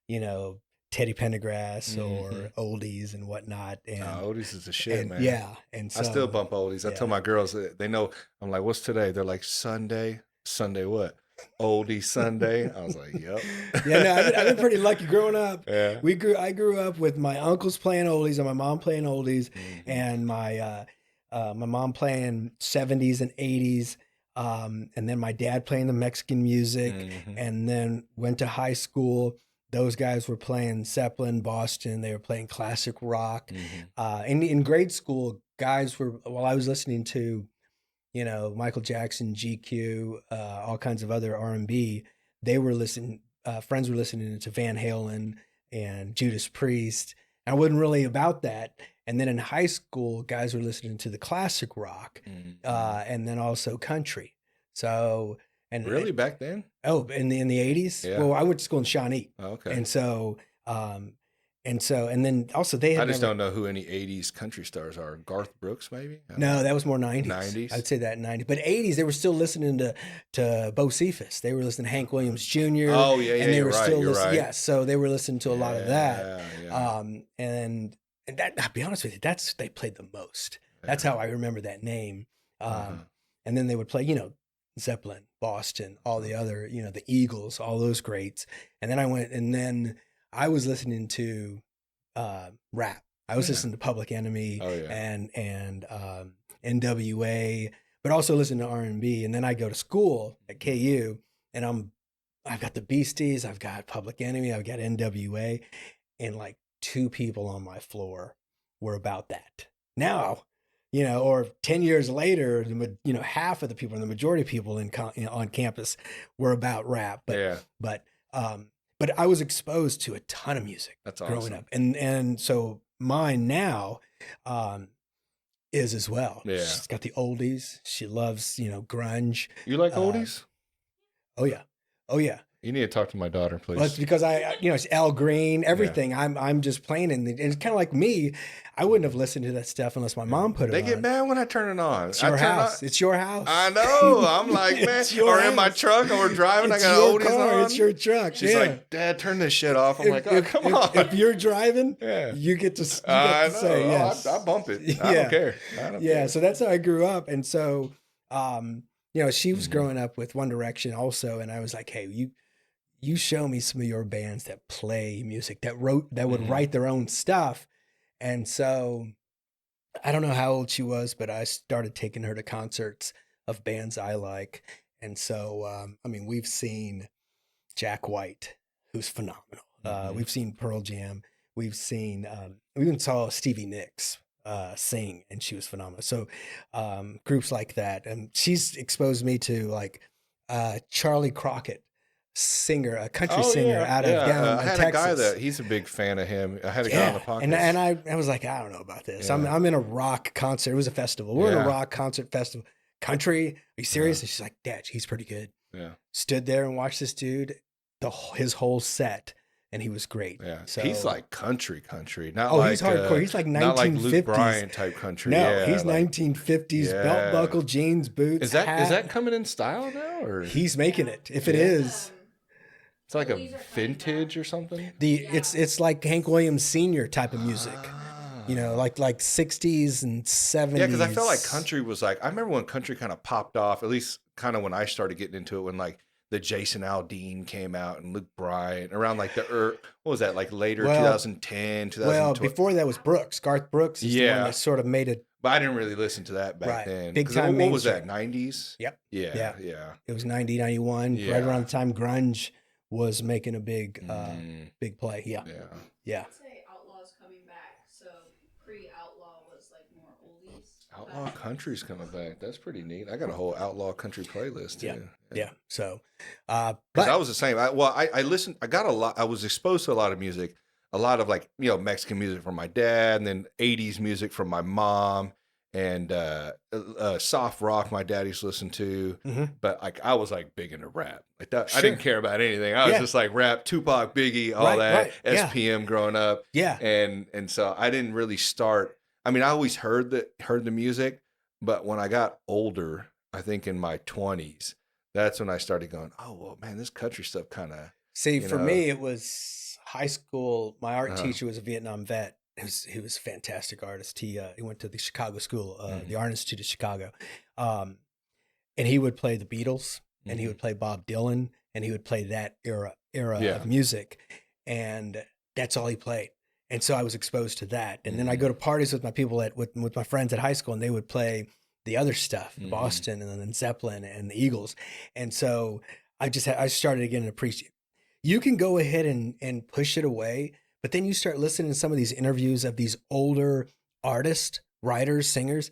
you know, Teddy Pendergrass or oldies and whatnot. And oldies is the shit, man. Yeah. And so, I still bump oldies. I tell my girls, they know, I'm like, what's today? They're like, Sunday. Sunday what? Oldie Sunday. I was like, yep. I've been pretty lucky growing up. I grew up with my uncles playing oldies and my mom playing oldies, and my mom playing 70s and 80s, and then my dad playing the Mexican music, and then went to high school. Those guys were playing Zeppelin, Boston. They were playing classic rock. In grade school, guys were, while I was listening to, you know, Michael Jackson, GQ, all kinds of other R&B, they were listening, friends were listening to Van Halen and Judas Priest. I wasn't really about that. And then in high school, guys were listening to the classic rock, and then also country. So, and really back then? Oh, in the 80s? Yeah. Well, I went to school in Shawnee. Oh, okay. And so, and then also they had I just don't know who any 80s country stars are. Garth Brooks, maybe? No, that was more 90s. 90s? I'd say that 90s. But 80s, they were still listening to Bo Cephas. They were listening to Hank Williams Jr. Oh, yeah, and they were right, still listening. Right. Yeah, so they were listening to a lot of that. Yeah. And that, I'll be honest with you, they played the most. That's how I remember that name. And then they would play, you know, Zeppelin, Boston, all the other, you know, the Eagles, all those greats. And then I was listening to rap. I was listening to Public Enemy and NWA, but also listening to R&B. And then I go to school at KU, and I've got the Beasties, I've got Public Enemy, I've got NWA, and like 2 people on my floor were about that. Now, you know, or 10 years later, you know, half of the people, and the majority of people on campus were about rap. But I was exposed to a ton of music growing up, and so mine now is as well. Yeah, she's got the oldies. She loves, you know, grunge. You like oldies? Oh yeah. You need to talk to my daughter, please. Well, it's because it's Al Green, everything. Yeah. I'm just playing, and it's kind of like me. I wouldn't have listened to that stuff unless my mom put it on. They get mad when I turn it on. It's your house. It's your house. I know. I'm like, man. Or in my truck, or we're driving, it's I got oldies car. on. It's your truck. She's like, Dad, turn this shit off. I'm like, oh, come on. If you're driving, you get to say yes. I bump it. I don't care. So that's how I grew up. And so, you know, she was growing up with One Direction also. And I was like, hey, you show me some of your bands that play music, that would write their own stuff. And so I don't know how old she was, but I started taking her to concerts of bands I like. And so, I mean, we've seen Jack White, who's phenomenal. We've seen Pearl Jam. We've seen, we even saw Stevie Nicks sing, and she was phenomenal. So groups like that. And she's exposed me to like Charlie Crockett, a country singer out of down I had Texas. A guy he's a big fan of him. I had a guy on the podcast. And I was like, I don't know about this. I'm in a rock concert. It was a festival. We're in a rock concert festival. country? Are you serious? And she's like, Dad, he's pretty good. Yeah. Stood there and watched this dude, his whole set. And he was great. Yeah, so, he's like country, not like he's hardcore. He's like 1950s, not like Luke Bryan type country. No, he's like 1950s belt buckle, jeans, boots. Is that coming in style now, or he's making it? If it is, it's like a vintage or something. It's like Hank Williams Sr. type of music. You know, like 60s and 70s. Yeah, because I felt like country was like, I remember when country kind of popped off, at least kind of when I started getting into it, when like the Jason Aldean came out and Luke Bryan around like what was that, like later 2010, 2012? Well, before that was Brooks. Garth Brooks is the one that sort of made it. But I didn't really listen to that back then. Big time. What was that, 90s? Yep. Yeah. It was 90, 91, right around the time grunge was making a big play. Yeah. I'd say Outlaw's coming back. So pre-Outlaw was like more oldies. Outlaw country's coming back. That's pretty neat. I got a whole outlaw country playlist too. Yeah. So, but I was the same. I listened. I got a lot. I was exposed to a lot of music, a lot of like Mexican music from my dad, and then '80s music from my mom, and soft rock my dad used to listen to. Mm-hmm. But like I was like big into rap. Like that, I didn't care about anything. I was just like rap, Tupac, Biggie, all that. SPM growing up. Yeah. And so I didn't really start. I mean, I always heard the music, but when I got older, I think in my 20s, that's when I started going, oh, well, man, this country stuff kind of. See, for me, it was high school. My art teacher was a Vietnam vet. He was a fantastic artist. He went to the Chicago School, the Art Institute of Chicago. And he would play the Beatles, and he would play Bob Dylan, and he would play that era of music. And that's all he played. And so I was exposed to that. And then I go to parties with my people with my friends at high school, and they would play the other stuff, Boston and then Zeppelin and the Eagles. And so I started again to appreciate. You can go ahead and push it away, but then you start listening to some of these interviews of these older artists, writers, singers.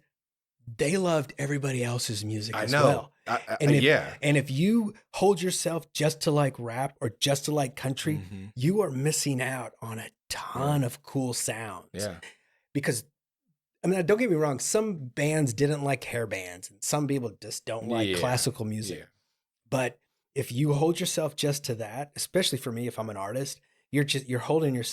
They loved everybody else's music as well. And if you hold yourself just to like rap or just to like country, you are missing out on a ton of cool sounds. Yeah. Because, I mean, don't get me wrong, some bands didn't like hair bands, and some people just don't like classical music. Yeah. But if you hold yourself just to that, especially for me, if I'm an artist, you're holding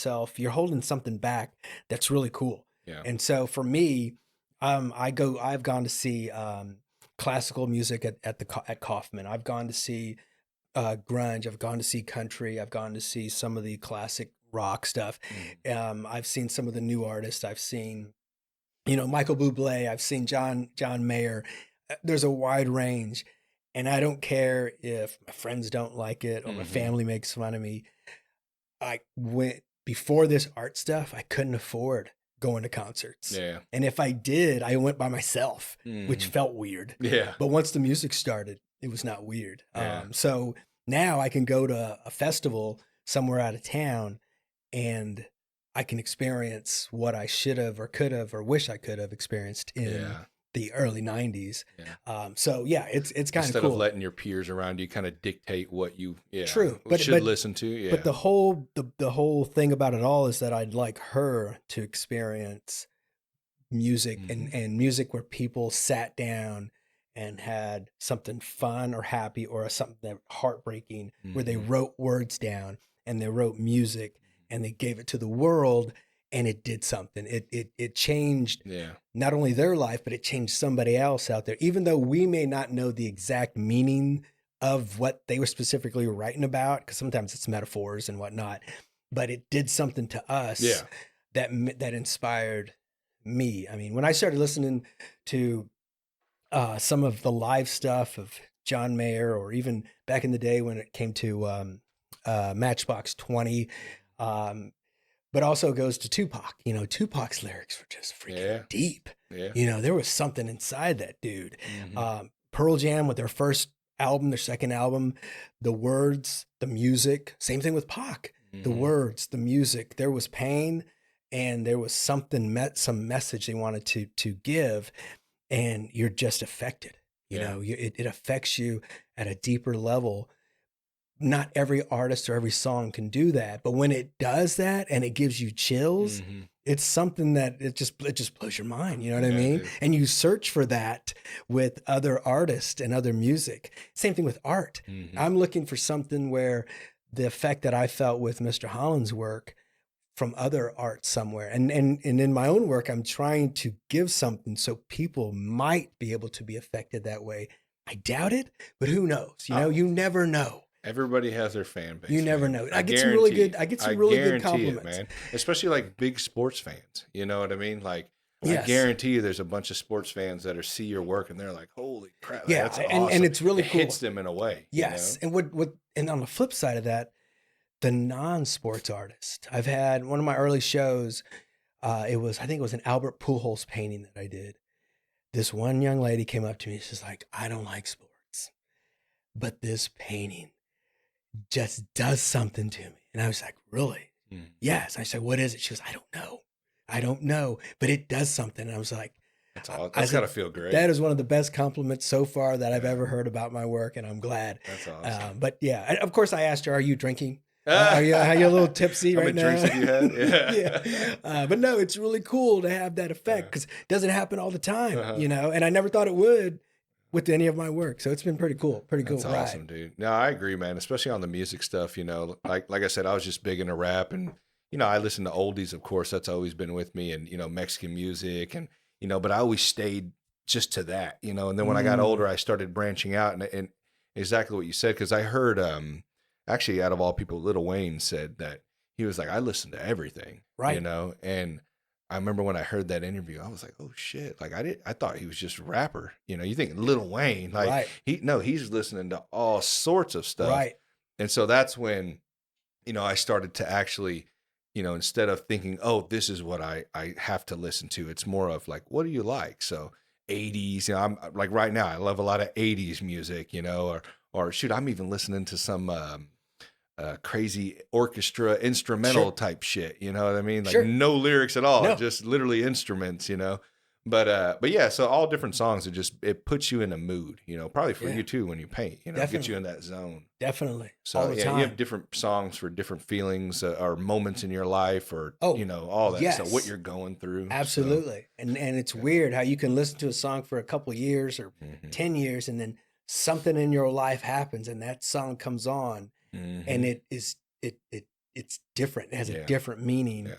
something back that's really cool. Yeah. And so for me, I've gone to see classical music at Kaufman. I've gone to see grunge. I've gone to see country. I've gone to see some of the classic rock stuff. I've seen some of the new artists. I've seen, Michael Bublé. I've seen John Mayer. There's a wide range, and I don't care if my friends don't like it or my family makes fun of me. I went before this art stuff. I couldn't afford going to concerts. Yeah. And if I did, I went by myself, which felt weird. Yeah. But once the music started, it was not weird. Yeah. So now I can go to a festival somewhere out of town, and I can experience what I should have or could have or wish I could have experienced in the early 90s. Yeah. So yeah, it's kind of cool. Instead of letting your peers around you kind of dictate what you should listen to. Yeah. But the whole thing about it all is that I'd like her to experience music and music where people sat down and had something fun or happy or something that heartbreaking, where they wrote words down and they wrote music and they gave it to the world, and it did something. It changed not only their life, but it changed somebody else out there. Even though we may not know the exact meaning of what they were specifically writing about, because sometimes it's metaphors and whatnot, but it did something to us that inspired me. I mean, when I started listening to some of the live stuff of John Mayer, or even back in the day when it came to Matchbox 20, but also goes to Tupac. Tupac's lyrics were just freaking deep. Yeah. There was something inside that dude. Pearl Jam with their first album, their second album, the words, the music, same thing with Pac. The words, the music, there was pain, and there was some message they wanted to give, and you're just affected. It affects you at a deeper level. Not every artist or every song can do that, but when it does that and it gives you chills, it's something that it just blows your mind. You know what I Yeah, mean? dude. And you search for that with other artists and other music. Same thing with art. Mhm. I'm looking for something where the effect that I felt with Mr. Holland's work from other art somewhere. And in my own work, I'm trying to give something so people might be able to be affected that way. I doubt it, but who knows? You know, Oh. you never know. Everybody has their fan base. You never man. know. I get some really guarantee good. it. I get some really good guarantee it, compliments. man. Especially like big sports fans. You know what I mean? Like, I Yes. guarantee you, there's a bunch of sports fans that see your work and they're like, "Holy crap, Yeah, that's and awesome!" it's really it cool. hits them in a way. Yes, You know? and what and on the flip side of that, the non-sports artist. I've had one of my early shows. I think it was an Albert Pujols painting that I did. This one young lady came up to me. She's like, "I don't like sports, but this painting just does something to me." And I was like, "Really?" Mm. Yes. I said, "What is it?" She goes, I don't know, but it does something." And I was like, That's awesome. I That's said, gotta feel great. that is one of the best compliments so far that I've Yeah. ever heard about my work, and I'm glad. That's awesome. But yeah, and of course, I asked her, "Are you drinking? Are you a little tipsy How right many now?" drinks have you had? Yeah. Yeah. But no, it's really cool to have that effect because it doesn't happen all the time, Uh-huh. you know. And I never thought it would with any of my work, so it's been pretty cool. Pretty cool. That's awesome, dude. No, I agree, man. Especially on the music stuff. You know, like I said, I was just big into rap, and you know, I listen to oldies. Of course, that's always been with me, and you know, Mexican music, and you know, but I always stayed just to that. You know, and then when I got older, I started branching out, and exactly what you said, because I heard, actually, out of all people, Lil Wayne said that he was like, I listen to everything, Right. You know, and I remember when I heard that interview, I was like, oh shit. Like I thought he was just a rapper. You know, you think Lil Wayne, like Right. he's listening to all sorts of stuff. Right. And so that's when, you know, I started to actually, you know, instead of thinking, oh, this is what I have to listen to, it's more of like, what do you like? So 80s, you know, I'm like right now, I love a lot of 80s music, you know, or shoot, I'm even listening to some crazy orchestra instrumental type shit, you know what I mean? Like no lyrics at all, No. just literally instruments, you know. But yeah, so all different songs, it puts you in a mood, you know, probably for you too when you paint, you know, it gets you in that zone. Definitely. So all the time. you have different songs for different feelings or moments in your life, or you know, all that. Yes. So what you're going through. Absolutely. So. And it's weird how you can listen to a song for a couple of years or 10 years, and then something in your life happens and that song comes on, and it's different. It has a different meaning. Yeah.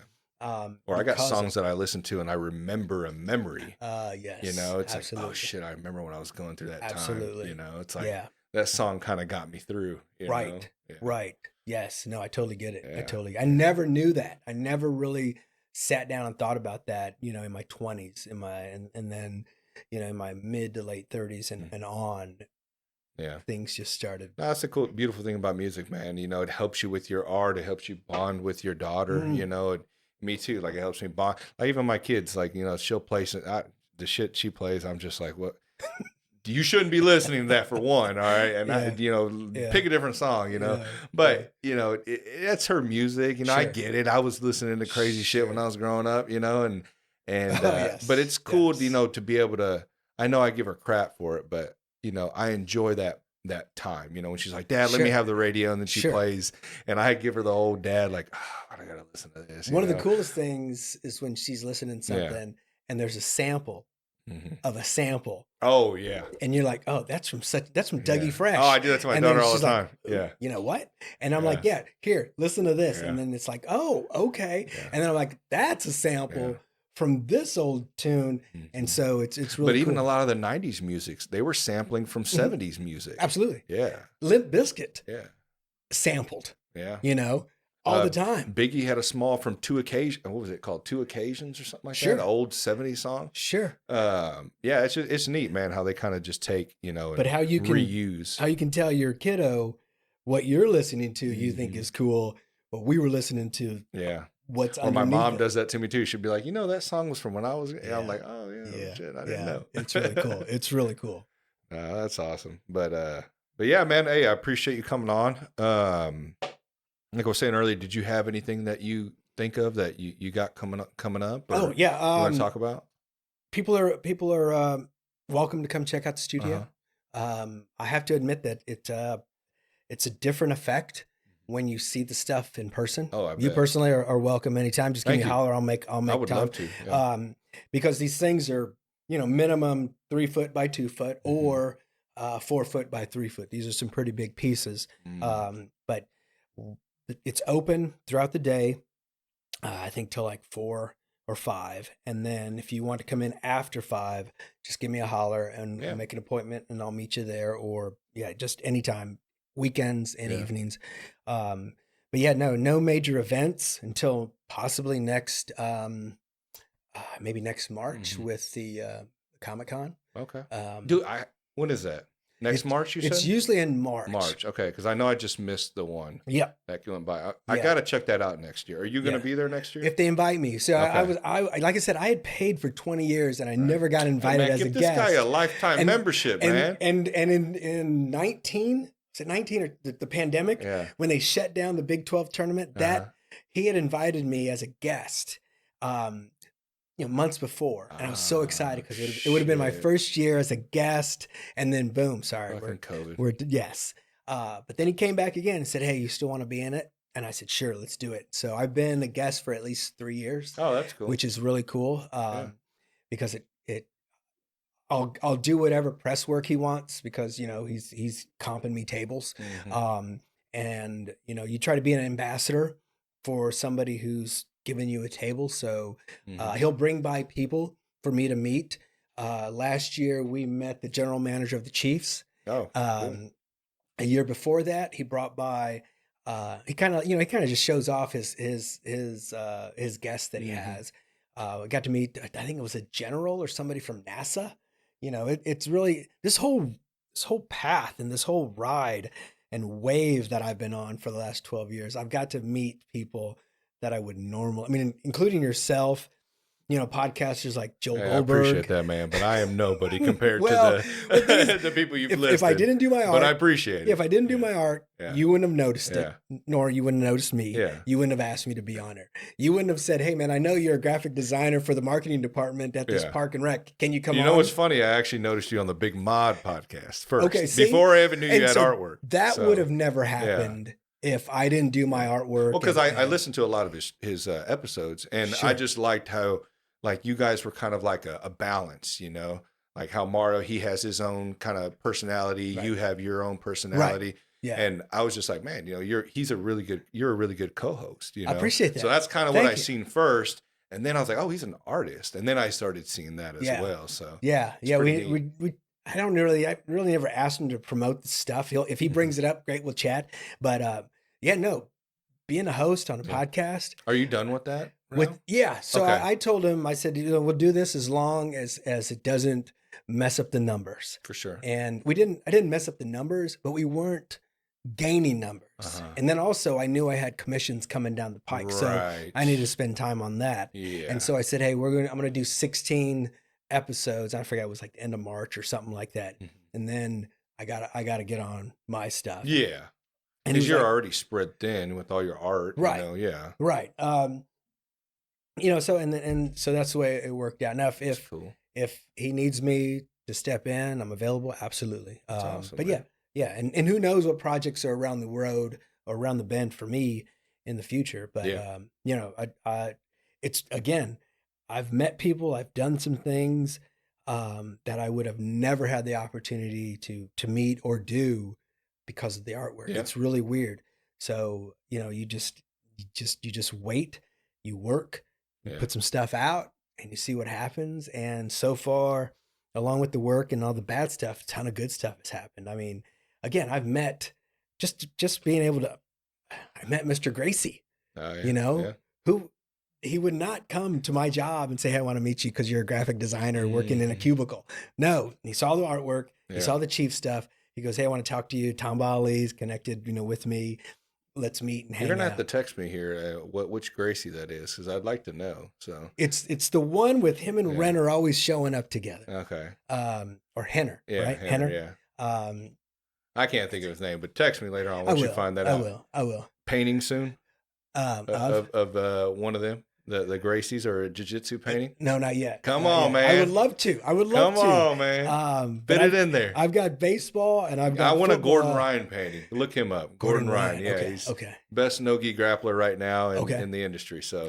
Or I got songs of, that I listen to and I remember a memory. Yes. You know, it's like, oh shit, I remember when I was going through that time. You know, it's like that song kind of got me through. You know? Yeah. Right. Yes. No, I totally get it. I never knew that. I never really sat down and thought about that, you know, in my 20s, and then, you know, in my mid to late 30s and on. Yeah. Things just started. No, that's the cool, beautiful thing about music, man. You know, it helps you with your art. It helps you bond with your daughter. You know, me too. Like it helps me bond. Like even my kids, like, you know, she'll play the shit she plays. I'm just like, what? You shouldn't be listening to that for one. All right. And I, you know, pick a different song, you know, but you know, it's her music. You know, I get it. I was listening to crazy shit when I was growing up, you know, and but it's cool, you know, to be able to, I know I give her crap for it, but you know, I enjoy that time, you know, when she's like, Dad, let me have the radio. And then she plays and I give her the old dad, like, oh, I gotta listen to this. One of the coolest things is when she's listening to something and there's a sample of a sample. Oh yeah. And you're like, oh, that's from Dougie Fresh. Oh, I do that to my daughter all the time. Like, you know what? And I'm like, here, listen to this. And then it's like, oh, okay. And then I'm like, that's a sample from this old tune. And so it's really But even cool. a lot of the 90s music, they were sampling from 70s music. Absolutely. Yeah. Limp Bizkit. Yeah. Sampled. Yeah. You know, all the time. Biggie had a small from Two Occasions. What was it called? Two Occasions or something like that? The old 70s song. Sure. Yeah, it's neat, man, how they kind of just take, you know, and how you can reuse. How you can tell your kiddo what you're listening to, you think is cool, but we were listening to what's or my mom it. does that to me too. She'd be like, you know, that song was from when I was, and I'm like, oh yeah, shit, I didn't know. It's really cool. It's really cool. That's awesome. But yeah, man, hey, I appreciate you coming on. Like I was saying earlier, did you have anything that you think of that you got coming up? Oh yeah, you want to talk about? People are welcome to come check out the studio. I have to admit that it's a different effect when you see the stuff in person. Oh, I you bet. personally are welcome anytime. Just give Thank me a you. holler. I'll make I would time. love to. Yeah. Because these things are, minimum 3 foot by 2 foot Mhm. or 4 foot by 3 foot. These are some pretty big pieces. But it's open throughout the day. I think till like 4 or 5. And then if you want to come in after 5, just give me a holler and Yeah. make an appointment and I'll meet you there, or just anytime, weekends and Yeah. evenings. But yeah, no major events until possibly maybe next March Mhm. with the Comic-Con. Okay. When is that? Next March, you said? It's usually in March. March. Okay, because I know I just missed the one Yep. that went by. I Yeah. got to check that out next year. Are you going to Yeah. be there next year? If they invite me. So Okay. I like I said, I had paid for 20 years and I never got invited man, as a give this guest. guy a lifetime membership, man. And in 19, was it 19 or the pandemic, Yeah. when they shut down the Big 12 tournament, that he had invited me as a guest. Months before, and I was so excited because it would have been my first year as a guest, and then boom, sorry, COVID. Yes. But then he came back again and said, "Hey, you still want to be in it?" And I said, "Sure, let's do it." So I've been a guest for at least 3 years. Oh, that's cool. Which is really cool, because I'll do whatever press work he wants because he's comping me tables, and you try to be an ambassador for somebody who's giving you a table. So he'll bring by people for me to meet. Last year we met the general manager of the Chiefs. Oh, cool. A year before that, he brought by. He kind of just shows off his guests that he has. I got to meet. I think it was a general or somebody from NASA. It's really this whole path and this whole ride and wave that I've been on for the last 12 years. I've got to meet people that I would normally, including yourself, podcasters like Joel Goldberg. I appreciate that, man, but I am nobody compared to the people you've listed. If I didn't do my art, but I appreciate it. If I didn't do my art, you wouldn't have noticed it, nor you wouldn't have noticed me. Yeah. You wouldn't have asked me to be on it. You wouldn't have said, "Hey, man, I know you're a graphic designer for the marketing department at this Park and Rec. Can you come on?" You know what's funny? I actually noticed you on the Big Mod podcast first. Okay, see? Before I ever knew you had so artwork. That would have never happened if I didn't do my artwork. Well, because I listened to a lot of his episodes, and I just liked how you guys were kind of like a balance, like how Mario, he has his own kind of personality, you have your own personality. Right. Yeah. And I was just like, man, you're a really good co-host. I appreciate that. So that's kind of what I seen first. And then I was like, oh, he's an artist. And then I started seeing that as well. So we I really never asked him to promote the stuff. If he brings it up, great, we'll chat. But being a host on a podcast. Are you done with that? So I told him, I said, we'll do this as long as it doesn't mess up the numbers. For sure. And I didn't mess up the numbers, but we weren't gaining numbers. And then also I knew I had commissions coming down the pike. So I needed to spend time on that. Yeah. And so I said, hey, I'm going to do 16 episodes. I forgot, it was like the end of March or something like that. And then I got to get on my stuff. Yeah. Because you're already spread thin with all your art. Right. Right. So so that's the way it worked out. Now, if he needs me to step in, I'm available. Absolutely. Awesome, but man. yeah. And who knows what projects are around the road or around the bend for me in the future. But, it's, again, I've met people, I've done some things that I would have never had the opportunity to meet or do because of the artwork. It's really weird. So, you just wait, you work, you put some stuff out and you see what happens. And so far, along with the work and all the bad stuff, a ton of good stuff has happened. I mean, again, I've met just being able to, I met Mr. Gracie, who he would not come to my job and say, hey, I want to meet you because you're a graphic designer working in a cubicle. No, he saw the artwork. He saw the Chief stuff. He goes, hey, I want to talk to you. Tom Bali's connected, with me. Let's meet and hang out. You're gonna have to text me here which Gracie that is, because I'd like to know. So it's the one with him and Ren are always showing up together. Okay. Or Henner, right? Henner. Yeah. I can't think of his name, but text me later on once you find that out. I will. Painting soon. Of one of them. The Gracies or a jiu-jitsu painting? No, not yet. Come not on, yet. man. I would love to. Come on, man. Fit it in there. I've got baseball and I've got I want football. a Gordon Ryan painting. Look him up. Gordon Ryan. Yeah, okay. he's okay. best no-gi grappler right now in the industry. So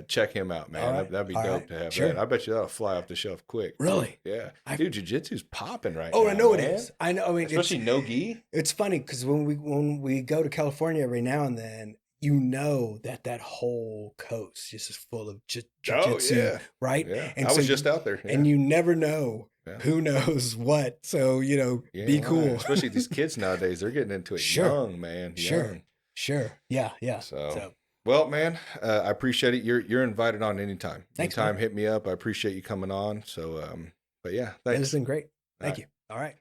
check him out, man. Right. That'd be dope to have sure. that. I bet you that'll fly off the shelf quick. Really? Yeah. Dude, jiu-jitsu's popping right now. Oh, I know man. it is. I know. I mean, especially no-gi. It's funny because when we go to California every now and then, you know that whole coast just is full of jiu-jitsu, right? Yeah. And I was just out there. Yeah. And you never know who knows what. So, be cool. Especially these kids nowadays, they're getting into it young, man. Young. Sure. Yeah. So. Well, man, I appreciate it. You're invited on anytime. Thanks, anytime, man. hit me up. I appreciate you coming on. So, but yeah, thanks. This has been great. Thank you. All right.